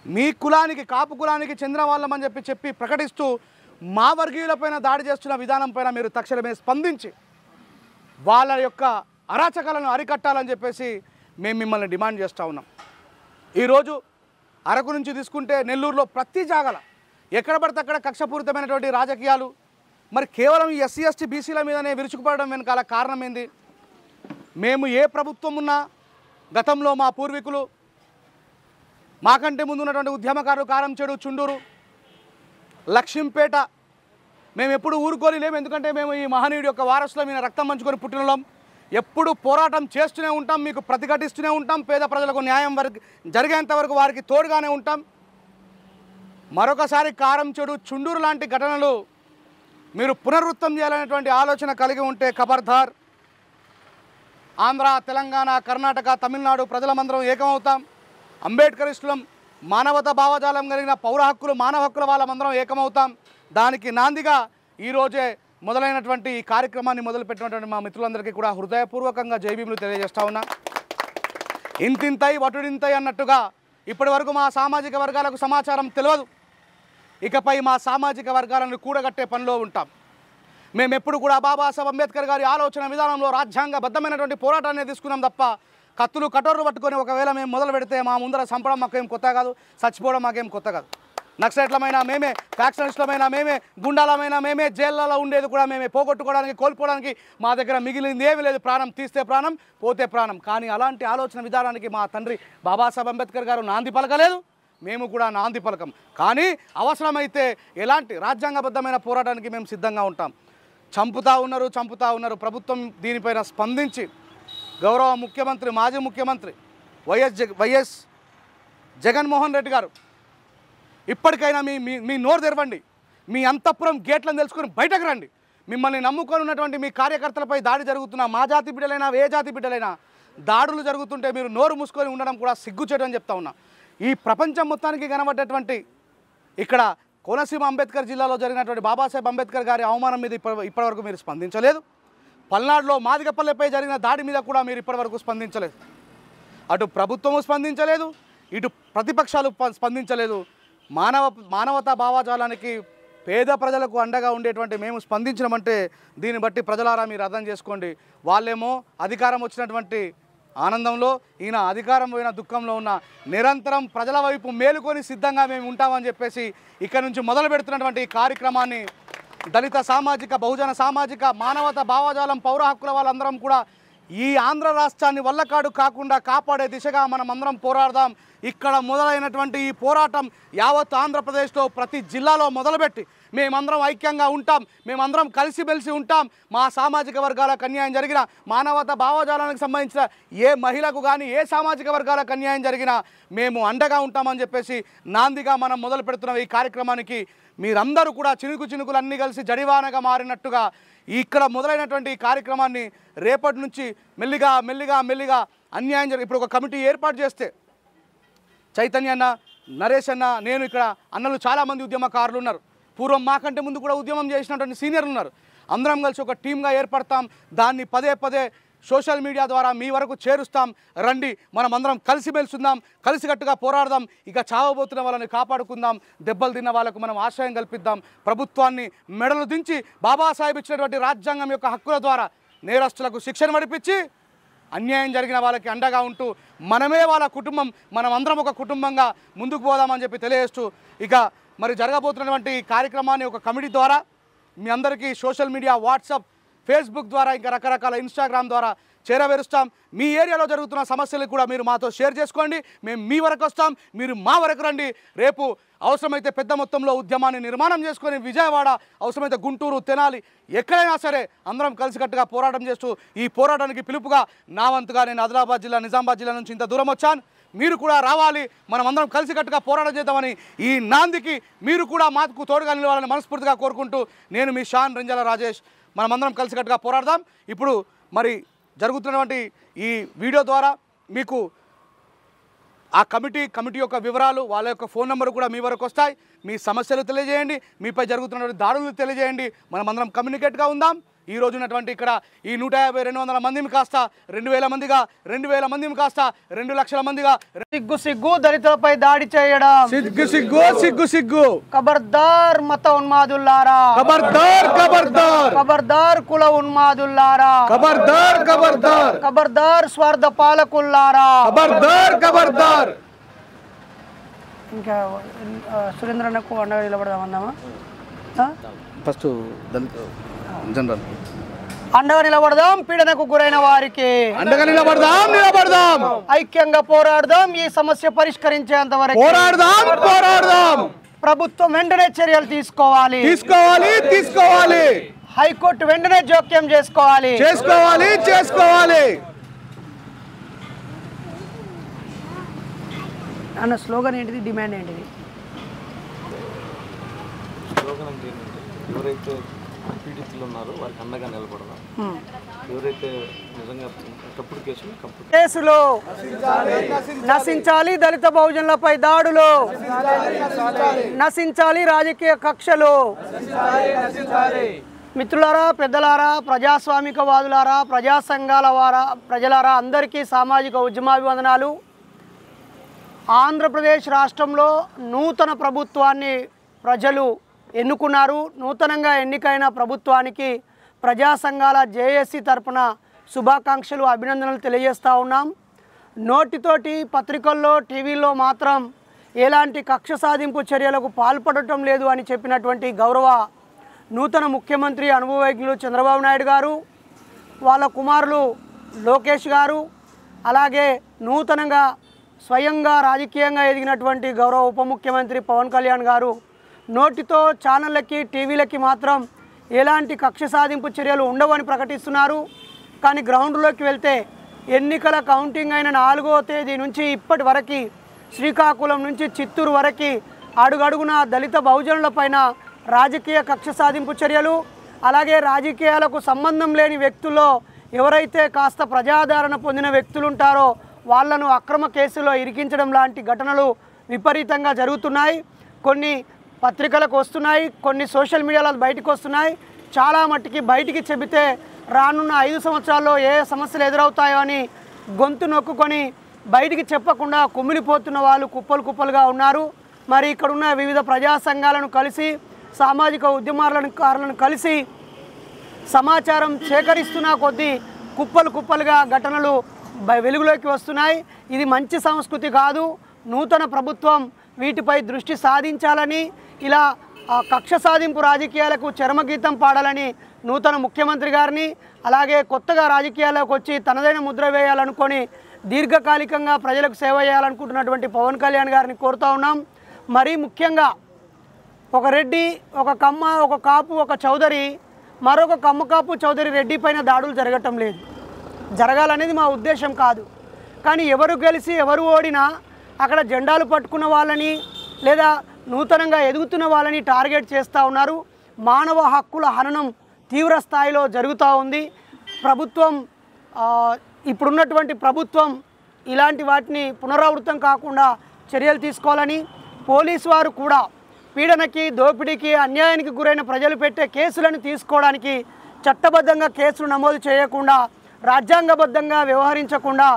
మీ కులానికి, కాపు కులానికి చెందిన వాళ్ళమని చెప్పి ప్రకటిస్తూ మా వర్గీయులపైన దాడి చేస్తున్న విధానం పైన మీరు తక్షణమే స్పందించి వాళ్ళ యొక్క అరాచకాలను అరికట్టాలని చెప్పేసి మేము మిమ్మల్ని డిమాండ్ చేస్తూ ఉన్నాం. ఈరోజు అరకు నుంచి తీసుకుంటే నెల్లూరులో ప్రతి జాగల ఎక్కడ పడితే అక్కడ కక్షపూరితమైనటువంటి రాజకీయాలు, మరి కేవలం ఈ ఎస్సీ, ఎస్టీ, బీసీల మీదనే విరుచుకుపడడం వెనకాల కారణం ఏంది? మేము ఏ ప్రభుత్వం ఉన్నా గతంలో మా పూర్వీకులు, మాకంటే ముందు ఉన్నటువంటి ఉద్యమకారులు కారంచేడు, చుండూరు, లక్ష్మీపేట మేము ఎప్పుడు ఊరుకొని లేము. ఎందుకంటే మేము ఈ మహనీయుడి యొక్క వారసుల మీద రక్తం పంచుకొని పుట్టినలం. ఎప్పుడు పోరాటం చేస్తూనే ఉంటాం, మీకు ప్రతిఘటిస్తూనే ఉంటాం, పేద ప్రజలకు న్యాయం జరిగేంత వరకు వారికి తోడుగానే ఉంటాం. మరొకసారి కారంచేడు, చుండూరు లాంటి ఘటనలు మీరు పునరావృతం చేయాలనేటువంటి ఆలోచన కలిగి ఉంటే ఖబర్దార్. ఆంధ్ర, తెలంగాణ, కర్ణాటక, తమిళనాడు ప్రజలమందరం ఏకమవుతాం. అంబేద్కరిస్టులం, మానవతా భావజాలం కలిగిన పౌర హక్కులు, మానవ హక్కుల వాళ్ళమందరం ఏకమవుతాం. దానికి నాందిగా ఈరోజే మొదలైనటువంటి ఈ కార్యక్రమాన్ని మొదలుపెట్టినటువంటి మా మిత్రులందరికీ కూడా హృదయపూర్వకంగా జైభీములు తెలియజేస్తా ఉన్నా. ఇంతింతై వటుడింతై అన్నట్టుగా ఇప్పటి వరకు మా సామాజిక వర్గాలకు సమాచారం తెలియదు. ఇకపై మా సామాజిక వర్గాలను కూడగట్టే పనిలో ఉంటాం. మేము ఎప్పుడు కూడా బాబాసాహెబ్ అంబేద్కర్ గారి ఆలోచన విధానంలో రాజ్యాంగబద్ధమైనటువంటి పోరాటాన్ని తీసుకున్నాం తప్ప కత్తులు కటోర్లు పట్టుకొని ఒకవేళ మేము మొదలు పెడితే మా ముందర చంపడం మాకేం కొత్త కాదు, చచ్చిపోవడం మాకేం కొత్త కాదు. నక్సలైట్లమైనా మేమే, ఫ్యాక్షనిస్టులమైనా మేమే, గుండాలమైనా మేమే, జైళ్ళలో ఉండేది కూడా మేమే. పోగొట్టుకోవడానికి కోల్పోవడానికి మా దగ్గర మిగిలింది ఏమీ లేదు. ప్రాణం తీస్తే ప్రాణం, పోతే ప్రాణం. కానీ అలాంటి ఆలోచన విధానానికి మా తండ్రి బాబాసాహెబ్ అంబేద్కర్ గారు నాంది పలకలేదు, మేము కూడా నాంది పలకం. కానీ అవసరమైతే ఎలాంటి రాజ్యాంగబద్ధమైన పోరాటానికి మేము సిద్ధంగా ఉంటాం. చంపుతా ఉన్నారు. ప్రభుత్వం దీనిపైన స్పందించి గౌరవ ముఖ్యమంత్రి, మాజీ ముఖ్యమంత్రి వైఎస్ జగన్మోహన్ రెడ్డి గారు ఇప్పటికైనా మీ నోరు తెరవండి. మీ అంతఃపురం గేట్లను తెలుసుకొని బయటకు రండి. మిమ్మల్ని నమ్ముకొని ఉన్నటువంటి మీ కార్యకర్తలపై దాడి జరుగుతున్నా, మా జాతి బిడ్డలైనా ఏ జాతి బిడ్డలైనా దాడులు జరుగుతుంటే మీరు నోరు మూసుకొని ఉండడం కూడా సిగ్గుచేటని చెప్తా ఉన్నా. ఈ ప్రపంచం మొత్తానికి కనబడ్డటువంటి ఇక్కడ కోనసీమ అంబేద్కర్ జిల్లాలో జరిగినటువంటి బాబాసాహెబ్ అంబేద్కర్ గారి అవమానం మీద ఇప్పటివరకు మీరు స్పందించలేదు. పల్నాడులో మాదిగపల్లెపై జరిగిన దాడి మీద కూడా మీరు ఇప్పటివరకు స్పందించలేదు. అటు ప్రభుత్వము స్పందించలేదు, ఇటు ప్రతిపక్షాలు స్పందించలేదు. మానవతా భావజాలానికి పేద ప్రజలకు అండగా ఉండేటువంటి మేము స్పందించడమంటే దీన్ని బట్టి ప్రజలారా మీరు అర్థం చేసుకోండి. వాళ్ళేమో అధికారం వచ్చినటువంటి ఆనందంలో, ఈయన అధికారం పోయిన దుఃఖంలో ఉన్న, నిరంతరం ప్రజల వైపు మేలుకొని సిద్ధంగా మేము ఉంటామని చెప్పేసి ఇక్కడ నుంచి మొదలు పెడుతున్నటువంటి ఈ కార్యక్రమాన్ని దళిత సామాజిక, బహుజన సామాజిక, మానవతా భావజాలం, పౌర హక్కుల వాళ్ళందరం కూడా ఈ ఆంధ్ర రాష్ట్రాన్ని వల్లకాడు కాకుండా కాపాడే దిశగా మనం అందరం పోరాడదాం. ఇక్కడ మొదలైనటువంటి ఈ పోరాటం యావత్ ఆంధ్రప్రదేశ్లో ప్రతి జిల్లాలో మొదలుపెట్టి మేమందరం ఐక్యంగా ఉంటాం, మేమందరం కలిసిమెలిసి ఉంటాం. మా సామాజిక వర్గాలకు అన్యాయం జరిగిన, మానవతా భావజాలానికి సంబంధించిన ఏ మహిళకు కానీ ఏ సామాజిక వర్గాలకు అన్యాయం జరిగినా మేము అండగా ఉంటామని చెప్పేసి నాందిగా మనం మొదలు పెడుతున్న ఈ కార్యక్రమానికి మీరందరూ కూడా చినుకులు అన్నీ కలిసి జడివానగా మారినట్టుగా ఇక్కడ మొదలైనటువంటి ఈ కార్యక్రమాన్ని రేపటి నుంచి మెల్లిగా అన్యాయం ఇప్పుడు ఒక కమిటీ ఏర్పాటు చేస్తే చైతన్య అన్న, నరేష్ అన్న, నేను ఇక్కడ అన్నలు చాలామంది ఉద్యమకారులు ఉన్నారు. పూర్వం మాకంటే ముందు కూడా ఉద్యమం చేసినటువంటి సీనియర్లు ఉన్నారు. అందరం కలిసి ఒక టీమ్గా ఏర్పడతాం. దాన్ని పదే సోషల్ మీడియా ద్వారా మీ వరకు చేరుస్తాం. రండి, మనం అందరం కలిసిమెలిసిందాం, కలిసికట్టుగా పోరాడదాం. ఇక చావబోతున్న వాళ్ళని కాపాడుకుందాం, దెబ్బలు తిన్న వాళ్ళకు మనం ఆశ్రయం కల్పిద్దాం. ప్రభుత్వాన్ని మెడలు దించి బాబాసాహెబ్ ఇచ్చినటువంటి రాజ్యాంగం యొక్క హక్కుల ద్వారా నేరస్తులకు శిక్షణ పడిపించి అన్యాయం జరిగిన వాళ్ళకి అండగా ఉంటూ మనమే వాళ్ళ కుటుంబం, మనం అందరం ఒక కుటుంబంగా ముందుకు పోదామని చెప్పి తెలియజేస్తూ ఇక మరి జరగబోతున్నటువంటి కార్యక్రమాన్ని ఒక కమిటీ ద్వారా మీ అందరికీ సోషల్ మీడియా, వాట్సాప్, ఫేస్బుక్ ద్వారా ఇంకా రకరకాల ఇన్స్టాగ్రామ్ ద్వారా చేరవేరుస్తాం. మీ ఏరియాలో జరుగుతున్న సమస్యలు కూడా మీరు మాతో షేర్ చేసుకోండి. మేము మీ వరకు వస్తాం, మీరు మా వరకు రండి. రేపు అవసరమైతే పెద్ద మొత్తంలో ఉద్యమాన్ని నిర్మాణం చేసుకొని విజయవాడ, అవసరమైతే గుంటూరు, తెనాలి, ఎక్కడైనా సరే అందరం కలిసికట్టుగా పోరాటం చేస్తూ ఈ పోరాటానికి పిలుపుగా నా వంతుగా నేను ఆదిలాబాద్ జిల్లా, నిజామాబాద్ జిల్లా నుంచి ఇంత దూరం వచ్చాను. మీరు కూడా రావాలి, మనం అందరం కలిసికట్టుగా పోరాటం చేద్దామని ఈ నాందికి మీరు కూడా మాకు తోడుగా నిలవాలని మనస్ఫూర్తిగా కోరుకుంటూ నేను మీ షాన్ రింజాల రాజేష్, మనమందరం కలిసికట్టుగా పోరాడదాం. ఇప్పుడు మరి జరుగుతున్నటువంటి ఈ వీడియో ద్వారా మీకు ఆ కమిటీ యొక్క వివరాలు, వాళ్ళ యొక్క ఫోన్ నెంబర్ కూడా మీ వరకు వస్తాయి. మీ సమస్యలు తెలియజేయండి, మీపై జరుగుతున్నటువంటి దాడులు తెలియజేయండి. మనమందరం కమ్యూనికేట్గా ఉందాం. ఈ రోజు ఉన్నటువంటి ఇక్కడ ఈ 150-200 మందిని కాస్త 2000 మందిగా, 2000 మందిని కాస్త 2 లక్షల మందిగా. సిగ్గు దళితులపై దాడి చేయడం, సిగ్గు. ఖబర్దార్ మత ఉన్మాదుల్లారా, ఖబర్దార్ కుల ఉన్మాదుల్లారా, ఖబర్దార్ స్వార్థ పాలకుల్లారా, ఖబర్దార్. ఇంకా సురేంద్రన్నకు అండగా నిలబడదామన్నామా? ఫస్ట్ జనరల్ అండగా నిలబడదాం, పీడనకు గురైన వారికి అండగా నిలబడదాం, ఐక్యంగా పోరాడదాం. ఈ సమస్య పరిష్కరించేంత వరకు పోరాడదాం. ప్రభుత్వం వెంటనే చర్యలు తీసుకోవాలి. హైకోర్టు వెంటనే జోక్యం చేసుకోవాలి. అన్న స్లోగన్ ఏంటిది, డిమాండ్ ఏంటిది? ఎవరైతే పీడితులు ఉన్నారో వారికి అండగా నిలబడదాం. ఎవరైతే నిజంగా తప్పుడు కేసులు నశించాలి, దళిత బహుజనులపై దాడులు నశించాలి, రాజకీయ కక్షలు. మిత్రులారా, పెద్దలారా, ప్రజాస్వామికవాదులారా, ప్రజా సంఘాల ప్రజలారా, అందరికీ సామాజిక ఉద్యమాభివందనాలు. ఆంధ్రప్రదేశ్ రాష్ట్రంలో నూతన ప్రభుత్వాన్ని ప్రజలు ఎన్నుకున్నారు. నూతనంగా ఎన్నికైన ప్రభుత్వానికి ప్రజా సంఘాల జేఏసీ తరపున శుభాకాంక్షలు, అభినందనలు తెలియజేస్తూ ఉన్నాం. నోటితోటి పత్రికల్లో టీవీల్లో మాత్రం ఎలాంటి కక్ష సాధింపు చర్యలకు పాల్పడటం లేదు అని చెప్పినటువంటి గౌరవ నూతన ముఖ్యమంత్రి అనుభవజ్ఞులు చంద్రబాబు నాయుడు గారు, వాళ్ళ కుమారులు లోకేష్ గారు, అలాగే నూతనంగా స్వయంగా రాజకీయంగా ఎదిగినటువంటి గౌరవ ఉప ముఖ్యమంత్రి పవన్ కళ్యాణ్ గారు నోటితో ఛానళ్ళకి టీవీలకి మాత్రం ఎలాంటి కక్ష సాధింపు చర్యలు ఉండవని ప్రకటిస్తున్నారు. కానీ గ్రౌండ్లోకి వెళ్తే ఎన్నికల కౌంటింగ్ అయిన 4వ తేదీ నుంచి ఇప్పటి వరకు శ్రీకాకుళం నుంచి చిత్తూరు వరకు అడుగడుగున దళిత బహుజనులపైన రాజకీయ కక్ష సాధింపు చర్యలు, అలాగే రాజకీయాలకు సంబంధం లేని వ్యక్తుల్లో ఎవరైతే కాస్త ప్రజాదరణ పొందిన వ్యక్తులు ఉంటారో వాళ్లను అక్రమ కేసులో ఇరికించడం లాంటి ఘటనలు విపరీతంగా జరుగుతున్నాయి. కొన్ని పత్రికలకు వస్తున్నాయి, కొన్ని సోషల్ మీడియాలో బయటకు వస్తున్నాయి. చాలా మట్టుకి బయటికి చెబితే రానున్న 5 సంవత్సరాల్లో ఏ సమస్యలు ఎదురవుతాయో అని గొంతు నొక్కుకొని బయటికి చెప్పకుండా కుమిలిపోతున్న వాళ్ళు కుప్పలు కుప్పలుగా ఉన్నారు. మరి ఇక్కడున్న వివిధ ప్రజా సంఘాలను కలిసి సామాజిక ఉద్యమాలను కలిసి సమాచారం సేకరిస్తున్న కొద్దీ కుప్పలు కుప్పలుగా ఘటనలు వెలుగులోకి వస్తున్నాయి. ఇది మంచి సంస్కృతి కాదు. నూతన ప్రభుత్వం వీటిపై దృష్టి సాధించాలని, ఇలా కక్ష సాధింపు రాజకీయాలకు చరమగీతం పాడాలని నూతన ముఖ్యమంత్రి గారిని, అలాగే కొత్తగా రాజకీయాల్లోకి వచ్చి తనదైన ముద్ర వేయాలనుకొని దీర్ఘకాలికంగా ప్రజలకు సేవ చేయాలనుకుంటున్నటువంటి పవన్ కళ్యాణ్ గారిని కోరుతూ ఉన్నాం. మరీ ముఖ్యంగా ఒక రెడ్డి, ఒక కమ్మ, ఒక కాపు, ఒక చౌదరి, మరొక కమ్మ కాపు చౌదరి రెడ్డి పైన దాడులు జరగటం లేదు. జరగాలనేది మా ఉద్దేశం కాదు. కానీ ఎవరు గెలిచి ఎవరు ఓడినా అక్కడ జెండాలు పట్టుకున్న వాళ్ళని లేదా నూతనంగా ఎదుగుతున్న వాళ్ళని టార్గెట్ చేస్తూ ఉన్నారు. మానవ హక్కుల హననం తీవ్ర స్థాయిలో జరుగుతూ ఉంది. ప్రభుత్వం ఇప్పుడున్నటువంటి ప్రభుత్వం ఇలాంటి వాటిని పునరావృతం కాకుండా చర్యలు తీసుకోవాలని, పోలీసు వారు కూడా పీడనకి, దోపిడీకి, అన్యాయానికి గురైన ప్రజలు పెట్టే కేసులను తీసుకోవడానికి చట్టబద్ధంగా కేసులు నమోదు చేయకుండా, రాజ్యాంగబద్ధంగా వ్యవహరించకుండా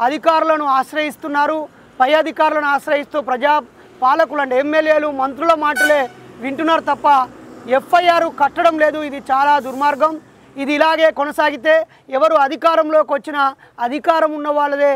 అధికారులను ఆశ్రయిస్తున్నారు. పై అధికారులను ఆశ్రయిస్తూ ప్రజా పాలకులు అంటే ఎమ్మెల్యేలు, మంత్రుల మాటలే వింటున్నారు తప్ప ఎఫ్ఐఆర్ కట్టడం లేదు. ఇది చాలా దుర్మార్గం. ఇది ఇలాగే కొనసాగితే ఎవరు అధికారంలోకి వచ్చినా అధికారం ఉన్న వాళ్ళదే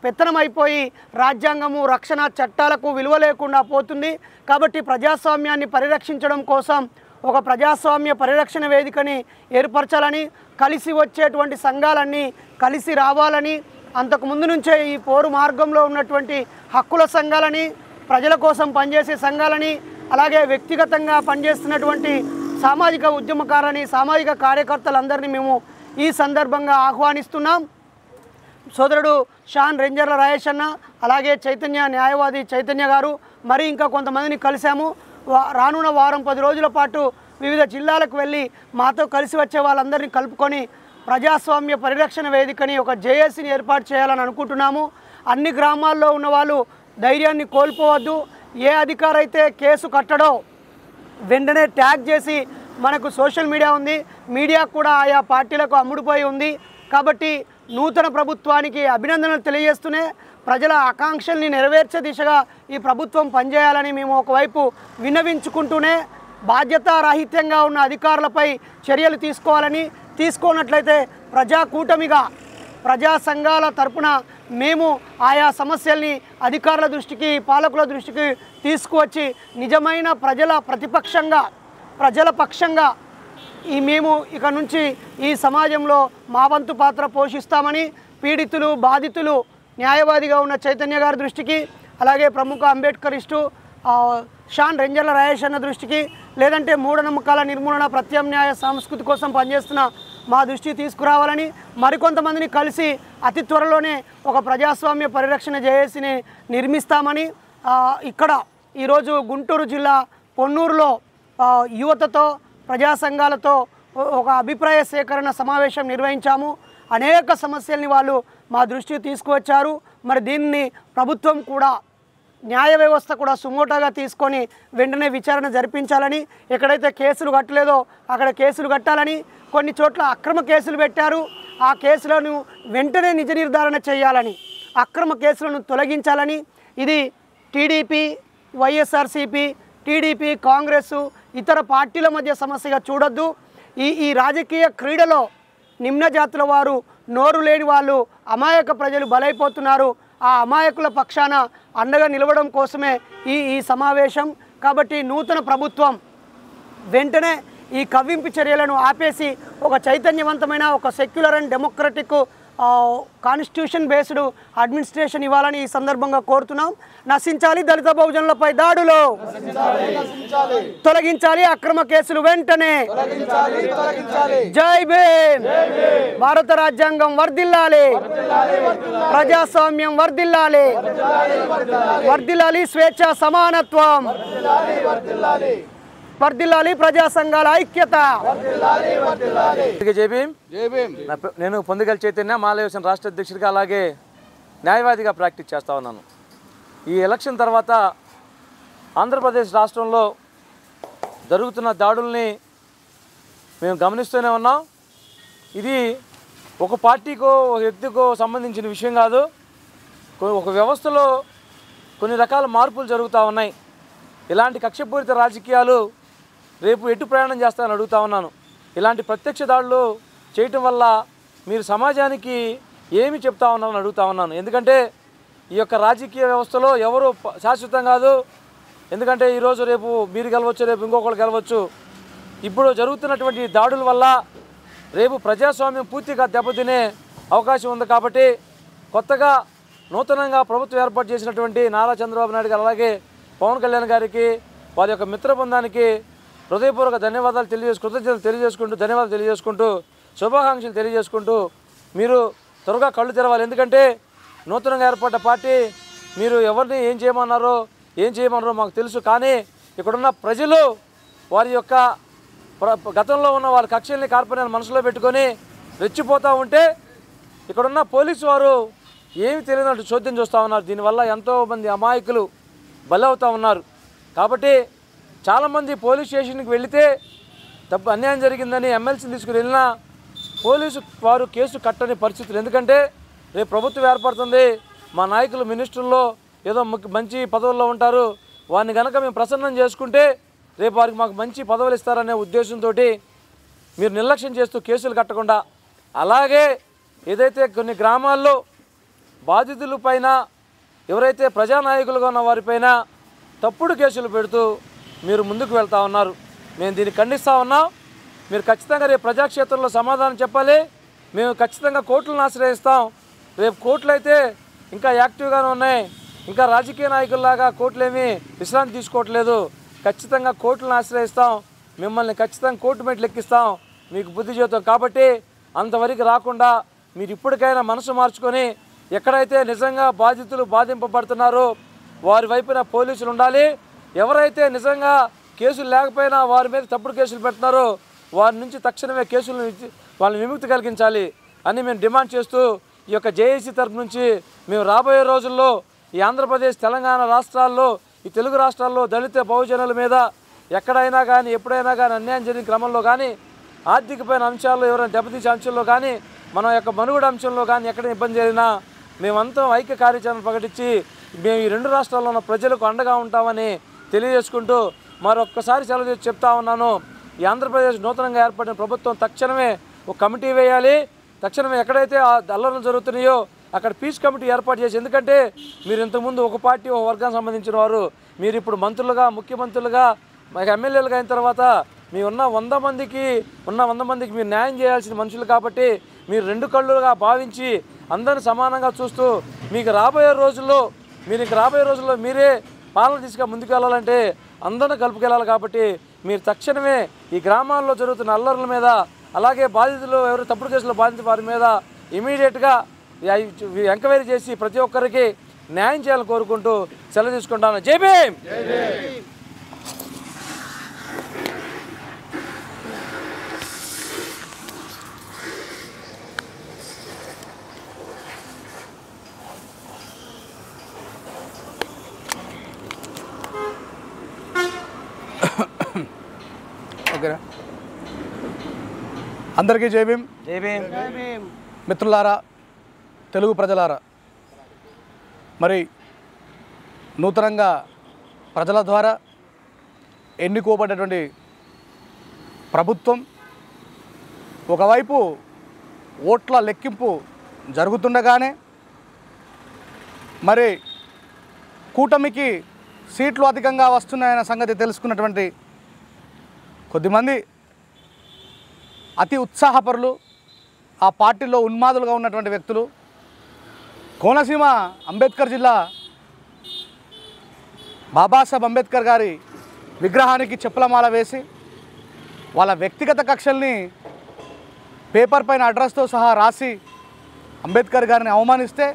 పెత్తనం అయిపోయి రాజ్యాంగము, రక్షణ చట్టాలకు విలువ లేకుండా పోతుంది. కాబట్టి ప్రజాస్వామ్యాన్ని పరిరక్షించడం కోసం ఒక ప్రజాస్వామ్య పరిరక్షణ వేదికని ఏర్పరచాలని, కలిసి వచ్చేటువంటి సంఘాలన్నీ కలిసి రావాలని, అంతకుముందు నుంచే ఈ పోరు మార్గంలో ఉన్నటువంటి హక్కుల సంఘాలని, ప్రజల కోసం పనిచేసే సంఘాలని, అలాగే వ్యక్తిగతంగా పనిచేస్తున్నటువంటి సామాజిక ఉద్యమకారులని, సామాజిక కార్యకర్తలందరినీ మేము ఈ సందర్భంగా ఆహ్వానిస్తున్నాం. సోదరుడు షాన్ రేంజర్ల రాయేష్ అన్న, అలాగే చైతన్య న్యాయవాది చైతన్య గారు, మరి ఇంకా కొంతమందిని కలిసాము. రానున్న వారం 10 రోజుల పాటు వివిధ జిల్లాలకు వెళ్ళి మాతో కలిసి వచ్చే వాళ్ళందరినీ కలుపుకొని ప్రజాస్వామ్య పరిరక్షణ వేదికని, ఒక జేఏసీని ఏర్పాటు చేయాలని అనుకుంటున్నాము. అన్ని గ్రామాల్లో ఉన్న వాళ్ళు ధైర్యాన్ని కోల్పోవద్దు. ఏ అధికారైతే కేసు కట్టడో వెంటనే ట్యాగ్ చేసి, మనకు సోషల్ మీడియా ఉంది, మీడియా కూడా ఆయా పార్టీలకు అమ్ముడుపోయి ఉంది. కాబట్టి నూతన ప్రభుత్వానికి అభినందనలు తెలియజేస్తూనే ప్రజల ఆకాంక్షల్ని నెరవేర్చే దిశగా ఈ ప్రభుత్వం పనిచేయాలని మేము ఒకవైపు విన్నవించుకుంటూనే, బాధ్యతారాహిత్యంగా ఉన్న అధికారులపై చర్యలు తీసుకోవాలని, తీసుకున్నట్లయితే ప్రజాకూటమిగా ప్రజా సంఘాల తరపున మేము ఆయా సమస్యల్ని అధికారుల దృష్టికి, పాలకుల దృష్టికి తీసుకువచ్చి నిజమైన ప్రజల ప్రతిపక్షంగా, ప్రజల పక్షంగా మేము ఇక నుంచి ఈ సమాజంలో మా వంతు పాత్ర పోషిస్తామని పీడితులు, బాధితులు, న్యాయవాదిగా ఉన్న చైతన్య గారి దృష్టికి, అలాగే ప్రముఖ అంబేద్కరిస్టు షాన్ రేంజర్ల రాయేష్ అన్న దృష్టికి, లేదంటే మూఢనమ్మకాల నిర్మూలన, ప్రత్యామ్నాయ సంస్కృతి కోసం పనిచేస్తున్న మా దృష్టికి తీసుకురావాలని, మరికొంతమందిని కలిసి అతి త్వరలోనే ఒక ప్రజాస్వామ్య పరిరక్షణ జేఏసీని నిర్మిస్తామని ఇక్కడ ఈరోజు గుంటూరు జిల్లా పొన్నూరులో యువతతో, ప్రజా సంఘాలతో ఒక అభిప్రాయ సేకరణ సమావేశం నిర్వహించాము. అనేక సమస్యల్ని వాళ్ళు మా దృష్టికి తీసుకువచ్చారు. మరి దీన్ని ప్రభుత్వం కూడా, న్యాయ వ్యవస్థ కూడా సుమోటాగా తీసుకొని వెంటనే విచారణ జరిపించాలని, ఎక్కడైతే కేసులు కట్టలేదో అక్కడ కేసులు కట్టాలని, కొన్ని చోట్ల అక్రమ కేసులు పెట్టారు, ఆ కేసులను వెంటనే నిజ నిర్ధారణ చేయాలని, అక్రమ కేసులను తొలగించాలని, ఇది టీడీపీ, వైఎస్ఆర్సీపీ, టీడీపీ, కాంగ్రెస్, ఇతర పార్టీల మధ్య సమస్యగా చూడొద్దు. ఈ రాజకీయ క్రీడలో నిమ్న జాతుల వారు నోరు లేని వాళ్ళు అమాయక ప్రజలు బలైపోతున్నారు. ఆ అమాయకుల పక్షాన అండగా నిలవడం కోసమే ఈ సమావేశం. కాబట్టి నూతన ప్రభుత్వం వెంటనే ఈ కవ్వింపు చర్యలను ఆపేసి ఒక చైతన్యవంతమైన ఒక secular and democratic constitution based administration ఇవ్వాలని ఈ సందర్భంగా కోరుతున్నాం. నశించాలి దళిత బహుజనులపై దాడులు, తొలగించాలి అక్రమ కేసులు వెంటనే. జై భీమ్. భారత రాజ్యాంగం వర్ధిల్లాలి, ప్రజాస్వామ్యం వర్ధిల్లాలి, వర్ధిల్లాలి స్వేచ్ఛ సమానత్వం, వర్ధిల్లాలి ప్రజా సంఘాల ఐక్యత. జై భీమ్. నేను పొందిగల చైతన్య మాలవేశం రాష్ట్ర అధ్యక్షుడిగా అలాగే న్యాయవాదిగా ప్రాక్టీస్ చేస్తూ ఉన్నాను. ఈ ఎలక్షన్ తర్వాత ఆంధ్రప్రదేశ్ రాష్ట్రంలో జరుగుతున్న దాడుల్ని మేము గమనిస్తూనే ఉన్నాం. ఇది ఒక పార్టీకో ఒక వ్యక్తికో సంబంధించిన విషయం కాదు. ఒక వ్యవస్థలో కొన్ని రకాల మార్పులు జరుగుతూ ఉన్నాయి. ఇలాంటి కక్షపూరిత రాజకీయాలు రేపు ఎటు ప్రయాణం చేస్తానని అడుగుతా ఉన్నాను. ఇలాంటి ప్రత్యక్ష దాడులు చేయటం వల్ల మీరు సమాజానికి ఏమి చెప్తా ఉన్నారని అడుగుతా ఉన్నాను. ఎందుకంటే ఈ యొక్క రాజకీయ వ్యవస్థలో ఎవరు శాశ్వతం కాదు. ఎందుకంటే ఈరోజు రేపు మీరు గెలవచ్చు, రేపు ఇంకొకరు గెలవచ్చు. ఇప్పుడు జరుగుతున్నటువంటి దాడుల వల్ల రేపు ప్రజాస్వామ్యం పూర్తిగా దెబ్బతినే అవకాశం ఉంది. కాబట్టి కొత్తగా నూతనంగా ప్రభుత్వం ఏర్పాటు చేసినటువంటి నారా చంద్రబాబు నాయుడు గారు అలాగే పవన్ కళ్యాణ్ గారికి వారి యొక్క మిత్ర బృందానికి హృదయపూర్వక ధన్యవాదాలు కృతజ్ఞతలు తెలియజేసుకుంటూ శుభాకాంక్షలు తెలియజేసుకుంటూ మీరు త్వరగా కళ్ళు తెరవాలి. ఎందుకంటే నూతనంగా ఏర్పడ్డ పార్టీ మీరు ఎవరిని ఏం చేయమన్నారో మాకు తెలుసు. కానీ ఇక్కడున్న ప్రజలు వారి యొక్క గతంలో ఉన్న వాళ్ళ కక్షల్ని కార్పొరేట్ మనసులో పెట్టుకొని రెచ్చిపోతూ ఉంటే ఇక్కడున్న పోలీసు వారు ఏమి తెలియనట్టు చోద్యం చూస్తూ ఉన్నారు. దీనివల్ల ఎంతోమంది అమాయకులు బలవుతూ ఉన్నారు. కాబట్టి చాలామంది పోలీస్ స్టేషన్కి వెళితే తప్పు అన్యాయం జరిగిందని ఎమ్మెల్సీని తీసుకుని వెళ్ళినా పోలీసు వారు కేసు కట్టని పరిస్థితులు. ఎందుకంటే రేపు ప్రభుత్వం ఏర్పడుతుంది, మా నాయకులు మినిస్టర్లో ఏదో మంచి పదవుల్లో ఉంటారు, వారిని కనుక మేము ప్రసన్నం చేసుకుంటే రేపు వారికి మాకు మంచి పదవులు ఇస్తారనే ఉద్దేశంతో మీరు నిర్లక్ష్యం చేస్తూ కేసులు కట్టకుండా, అలాగే ఏదైతే కొన్ని గ్రామాల్లో బాధితుల పైన ఎవరైతే ప్రజానాయకులుగా ఉన్న వారిపైన తప్పుడు కేసులు పెడుతూ మీరు ముందుకు వెళ్తూ ఉన్నారు. మేము దీన్ని ఖండిస్తూ ఉన్నాం. మీరు ఖచ్చితంగా రేపు ప్రజాక్షేత్రంలో సమాధానం చెప్పాలి. మేము ఖచ్చితంగా కోర్టులను ఆశ్రయిస్తాం. రేపు కోర్టులు అయితే ఇంకా యాక్టివ్గానే ఉన్నాయి. ఇంకా రాజకీయ నాయకుల్లాగా కోర్టులేమీ విశ్రాంతి తీసుకోవట్లేదు. ఖచ్చితంగా కోర్టులను ఆశ్రయిస్తాం. మిమ్మల్ని ఖచ్చితంగా కోర్టు మెట్లు ఎక్కిస్తాం, మీకు బుద్ధి చెబుతాం. కాబట్టి అంతవరకు రాకుండా మీరు ఇప్పటికైనా మనసు మార్చుకొని ఎక్కడైతే నిజంగా బాధితులు బాధింపబడుతున్నారో వారి వైపున పోలీసులు ఉండాలి. ఎవరైతే నిజంగా కేసులు లేకపోయినా వారి మీద తప్పుడు కేసులు పెడుతున్నారో వారి నుంచి తక్షణమే కేసులను వాళ్ళని విముక్తి కలిగించాలి అని మేము డిమాండ్ చేస్తూ ఈ యొక్క జేఏసీ తరఫు నుంచి మేము రాబోయే రోజుల్లో ఈ ఆంధ్రప్రదేశ్ తెలంగాణ రాష్ట్రాల్లో ఈ తెలుగు రాష్ట్రాల్లో దళిత బహుజనుల మీద ఎక్కడైనా కానీ ఎప్పుడైనా కానీ అన్యాయం జరిగిన క్రమంలో కానీ ఆర్థికమైన అంశాల్లో ఎవరైనా దెబ్బతీసే అంశంలో కానీ మన యొక్క మనుగడ అంశంలో కానీ ఎక్కడ ఇబ్బంది జరిగినా మేమంతా ఐక్య కార్యాచరణ ప్రకటించి మేము ఈ రెండు రాష్ట్రాల్లో ఉన్న ప్రజలకు అండగా ఉంటామని తెలియజేసుకుంటూ మరొక్కసారి సెలవు చెప్తా ఉన్నాను. ఈ ఆంధ్రప్రదేశ్ నూతనంగా ఏర్పడిన ప్రభుత్వం తక్షణమే ఒక కమిటీ వేయాలి. తక్షణమే ఎక్కడైతే ఆ అల్లర్లు జరుగుతున్నాయో అక్కడ పీస్ కమిటీ ఏర్పాటు చేసి, ఎందుకంటే మీరు ఇంతకుముందు ఒక పార్టీ ఒక వర్గానికి సంబంధించిన వారు, మీరు ఇప్పుడు మంత్రులుగా ముఖ్యమంత్రులుగా ఎమ్మెల్యేలుగా అయిన తర్వాత మీ ఉన్న 100 మందికి మీరు న్యాయం చేయాల్సిన మనుషులు. కాబట్టి మీరు రెండు కళ్ళుగా భావించి అందరిని సమానంగా చూస్తూ మీకు రాబోయే రోజుల్లో మీరే పాలన తీసుకు ముందుకు వెళ్ళాలంటే అందరిని కలుపుకెళ్ళాలి. కాబట్టి మీరు తక్షణమే ఈ గ్రామాల్లో జరుగుతున్న అల్లర్ల మీద అలాగే బాధితులు ఎవరు తప్పుడు కేసులో బాధితుల వారి మీద ఇమీడియట్గా ఎంక్వైరీ చేసి ప్రతి ఒక్కరికి న్యాయం చేయాలని కోరుకుంటూ సెలవు తీసుకుంటాను. జై భీమ్. ఓకేనా? అందరికీ జై భీమ్. జై భీమ్. మిత్రులారా, తెలుగు ప్రజలారా, మరి నూతనంగా ప్రజల ద్వారా ఎన్నుకోబడ్డటువంటి ప్రభుత్వం ఒకవైపు ఓట్ల లెక్కింపు జరుగుతుండగానే మరి కూటమికి సీట్లు అధికంగా వస్తున్నాయన్న సంగతి తెలుసుకున్నటువంటి కొద్దిమంది అతి ఉత్సాహపరులు, ఆ పార్టీలో ఉన్మాదులుగా ఉన్నటువంటి వ్యక్తులు కోనసీమ అంబేద్కర్ జిల్లా బాబాసాహెబ్ అంబేద్కర్ గారి విగ్రహానికి చెప్పులమాల వేసి వాళ్ళ వ్యక్తిగత కక్షల్ని పేపర్ పైన అడ్రస్తో సహా రాసి అంబేద్కర్ గారిని అవమానిస్తే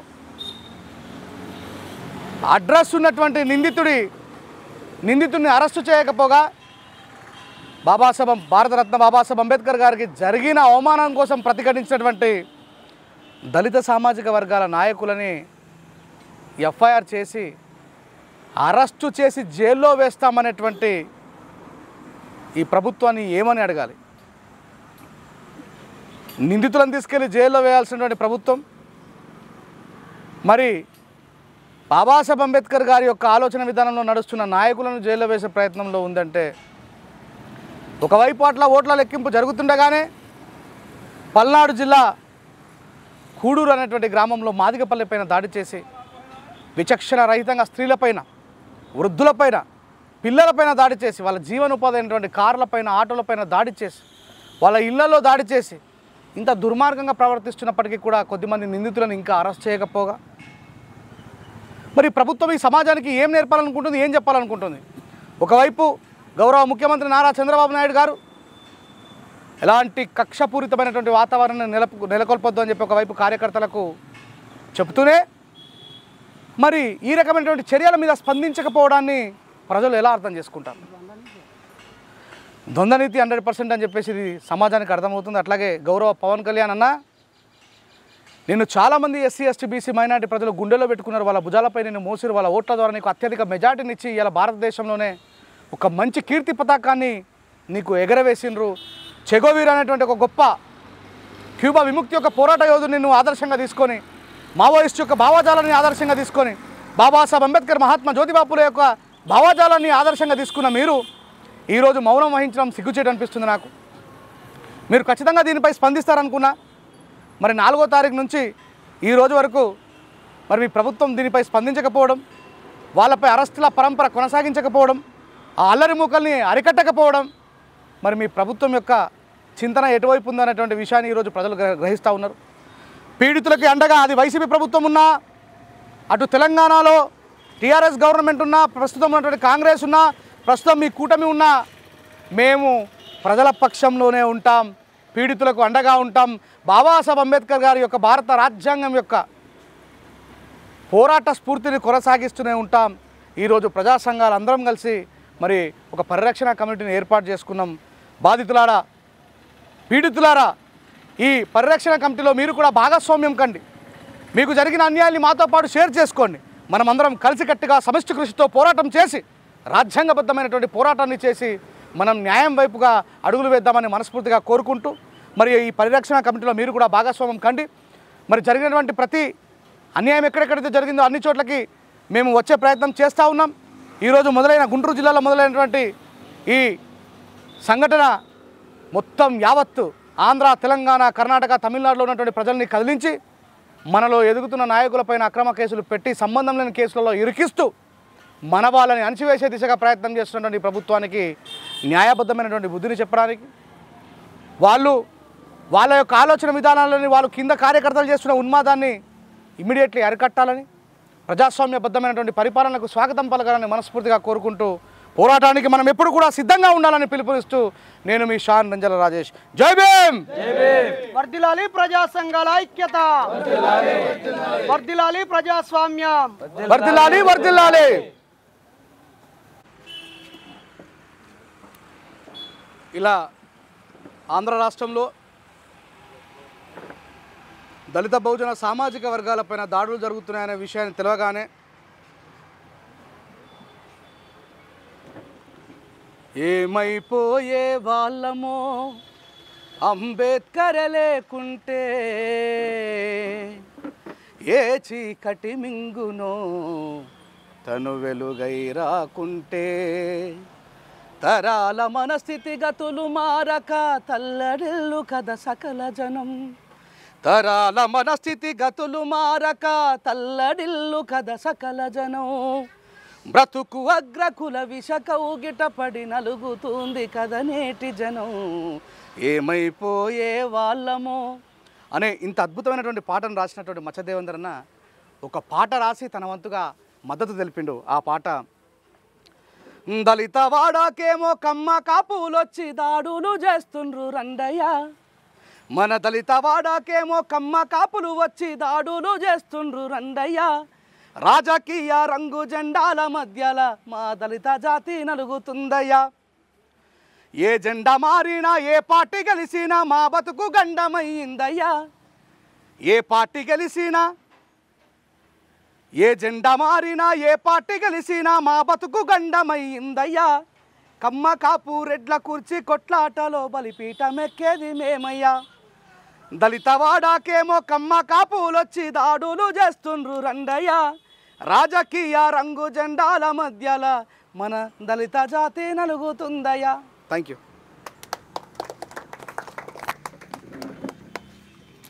అడ్రస్ ఉన్నటువంటి నిందితుడిని అరెస్టు చేయకపోగా భారతరత్న బాబాసాహెబ్ అంబేద్కర్ గారికి జరిగిన అవమానం కోసం ప్రతిఘటించినటువంటి దళిత సామాజిక వర్గాల నాయకులని ఎఫ్ఐఆర్ చేసి అరెస్టు చేసి జైల్లో వేస్తామనేటువంటి ఈ ప్రభుత్వాన్ని ఏమని అడగాలి? నిందితులను తీసుకెళ్లి జైల్లో వేయాల్సినటువంటి ప్రభుత్వం మరి బాబాసాహెబ్ అంబేద్కర్ గారి యొక్క ఆలోచన విధానంలో నడుస్తున్న నాయకులను జైల్లో వేసే ప్రయత్నంలో ఉందంటే, ఒకవైపు అట్లా ఓట్ల లెక్కింపు జరుగుతుండగానే పల్నాడు జిల్లా కూడూరు అనేటువంటి గ్రామంలో మాదిగపల్లి పైన దాడి చేసి విచక్షణ రహితంగా స్త్రీలపైన, వృద్ధులపైన, పిల్లలపైన దాడి చేసి వాళ్ళ జీవనోపాధి అయినటువంటి కార్లపైన, ఆటోలపైన దాడి చేసి వాళ్ళ ఇళ్లలో దాడి చేసి ఇంత దుర్మార్గంగా ప్రవర్తిస్తున్నప్పటికీ కూడా కొద్దిమంది నిందితులను ఇంకా అరెస్ట్ చేయకపోగా మరి ప్రభుత్వం ఈ సమాజానికి ఏం నేర్పాలనుకుంటుంది, ఏం చెప్పాలనుకుంటుంది? ఒకవైపు గౌరవ ముఖ్యమంత్రి నారా చంద్రబాబు నాయుడు గారు ఎలాంటి కక్షపూరితమైనటువంటి వాతావరణాన్ని నెలకొల్పొద్దు అని చెప్పి ఒకవైపు కార్యకర్తలకు చెబుతూనే మరి ఈ రకమైనటువంటి చర్యల మీద స్పందించకపోవడాన్ని ప్రజలు ఎలా అర్థం చేసుకుంటారు? ద్వంద్వనీతి 100% అని చెప్పేసి ఇది సమాజానికి అర్థమవుతుంది. అట్లాగే గౌరవ పవన్ కళ్యాణ్ అన్న, నేను చాలామంది ఎస్సీ ఎస్టీ బీసీ మైనారిటీ ప్రజలు గుండెలో పెట్టుకున్నారు, వాళ్ళ భుజాలపై నేను మోసిరు, వాళ్ళ ఓట్ల ద్వారా నీకు అత్యధిక మెజార్టీని ఇచ్చి ఇలా భారతదేశంలోనే ఒక మంచి కీర్తి పతాకాన్ని నీకు ఎగరవేసినరు. చెగోవీర్ అనేటువంటి ఒక గొప్ప క్యూబా విముక్తి యొక్క పోరాట యోధుని నువ్వు ఆదర్శంగా తీసుకొని, మావోయిస్ట్ యొక్క భావజాలాన్ని ఆదర్శంగా తీసుకొని, బాబాసాహెబ్ అంబేద్కర్, మహాత్మా జ్యోతిబాపుల యొక్క భావజాలాన్ని ఆదర్శంగా తీసుకున్న మీరు ఈరోజు మౌనం వహించడం సిగ్గుచేటు అనిపిస్తుంది నాకు. మీరు ఖచ్చితంగా దీనిపై స్పందిస్తారనుకున్నా, మరి 4వ తారీఖు నుంచి ఈ రోజు వరకు మరి మీ ప్రభుత్వం దీనిపై స్పందించకపోవడం, వాళ్ళపై అరెస్టుల పరంపర కొనసాగించకపోవడం, ఆ అల్లరి మూకల్ని అరికట్టకపోవడం, మరి మీ ప్రభుత్వం యొక్క చింతన ఎటువైపు ఉందనేటువంటి విషయాన్ని ఈరోజు ప్రజలు గ్రహిస్తూ ఉన్నారు. పీడితులకి అండగా అది వైసీపీ ప్రభుత్వం ఉన్నా, అటు తెలంగాణలో టీఆర్ఎస్ గవర్నమెంట్ ఉన్నా, ప్రస్తుతం ఉన్నటువంటి కాంగ్రెస్ ఉన్నా, ప్రస్తుతం మీ కూటమి ఉన్నా, మేము ప్రజల పక్షంలోనే ఉంటాం, పీడితులకు అండగా ఉంటాం. బాబాసాహెబ్ అంబేద్కర్ గారి యొక్క భారత రాజ్యాంగం యొక్క పోరాట స్ఫూర్తిని కొనసాగిస్తూనే ఉంటాం. ఈరోజు ప్రజా సంఘాలు అందరం కలిసి మరి ఒక పరిరక్షణ కమిటీని ఏర్పాటు చేసుకున్నాం. బాధితులారా, పీడితులారా, ఈ పరిరక్షణ కమిటీలో మీరు కూడా భాగస్వామ్యం కండి. మీకు జరిగిన అన్యాయాన్ని మాతో పాటు షేర్ చేసుకోండి. మనమందరం కలిసికట్టుగా సమిష్టి కృషితో పోరాటం చేసి, రాజ్యాంగబద్ధమైనటువంటి పోరాటాన్ని చేసి మనం న్యాయం వైపుగా అడుగులు వేద్దామని మనస్ఫూర్తిగా కోరుకుంటూ, మరి ఈ పరిరక్షణ కమిటీలో మీరు కూడా భాగస్వామ్యం కండి. మరి జరిగినటువంటి ప్రతి అన్యాయం ఎక్కడెక్కడైతే జరిగిందో అన్ని చోట్లకి మేము వచ్చే ప్రయత్నం చేస్తూ ఉన్నాం. ఈరోజు గుంటూరు జిల్లాలో మొదలైనటువంటి ఈ సంఘటన మొత్తం యావత్తు ఆంధ్ర, తెలంగాణ, కర్ణాటక, తమిళనాడులో ఉన్నటువంటి ప్రజల్ని కదిలించి మనలో ఎదుగుతున్న నాయకులపైన అక్రమ కేసులు పెట్టి సంబంధం లేని కేసులలో ఇరికిస్తూ మన వాళ్ళని అణచివేసే దిశగా ప్రయత్నం చేస్తున్నటువంటి ప్రభుత్వానికి న్యాయబద్ధమైనటువంటి బుద్ధిని చెప్పడానికి, వాళ్ళ యొక్క ఆలోచన విధానాలని, వాళ్ళు కింద కార్యకర్తలు చేస్తున్న ఉన్మాదాన్ని ఇమ్మీడియట్లీ అరికట్టాలని, ప్రజాస్వామ్యబద్ధమైనటువంటి పరిపాలనకు స్వాగతం పలకాలని మనస్ఫూర్తిగా కోరుకుంటూ, పోరాటానికి మనం ఎప్పుడు కూడా సిద్ధంగా ఉండాలని పిలుపునిస్తూ నేను మీ షాన్ రంజల రాజేష్. జై భీమ్. వర్ధిల్లాలి ప్రజా సంఘాల ఐక్యత, వర్ధిల్లాలి ప్రజాస్వామ్యం, వర్ధిల్లాలి, వర్ధిల్లాలి. ఇలా ఆంధ్ర రాష్ట్రంలో దళిత బహుజన సామాజిక వర్గాలపైన దాడులు జరుగుతున్నాయనే విషయాన్ని తెలియగానే ఏమైపోయే వాళ్ళమో అంబేద్కర్ లేకుంటే, ఏ చీకటి మింగునో తను వెలుగై రాకుంటే, తరాల మనస్థితిగతులు మారక తల్లడిల్లు కథ సకల జనం, తరాల మన స్థితి గతులు మారక తల్లడిల్లు కథ సకల జనం బ్రతుకు అగ్రకుల విషకౌగిట పడి నలుగుతుంది కథ నేటి జనం ఏమైపోయే వాళ్ళమో అనే ఇంత అద్భుతమైనటువంటి పాటను రాసినటువంటి మచ్చదేవేందర్ అన్న ఒక పాట రాసి తన వంతుగా మద్దతు తెలిపిండు. ఆ పాట దళిత వాడాకేమో కమ్మ కాపులొచ్చి దాడులు చేస్తుండ్రు రండయ్య మన దళిత వాడాకేమో కమ్మ కాపులు వచ్చి దాడులు చేస్తుండ్రు రండయ్య రాజకీయ రంగు జెండాల మధ్యల మా దళిత జాతి నలుగుతుందయ్యా ఏ జెండా మారినా ఏ పార్టీ గెలిచినా మా బతుకు గండమయ్యిందయ్యా ఏ పార్టీ గెలిచినా ఏ జెండా మారినా ఏ పార్టీ గెలిచినా మా బతుకు గండమయ్యిందయ్యా కమ్మ కాపు రెడ్ల కుర్చీ కొట్లాటలో బలిపీఠమెక్కేది మేమయ్యా దళిత వాడాకేమో కమ్మ కాపులొచ్చి దాడులు చేస్తుండ్రు రండయ్య రాజకీయ రంగు జెండాల మధ్యల మన దళిత జాతి నలుగుతుందయ్యా. Thank you.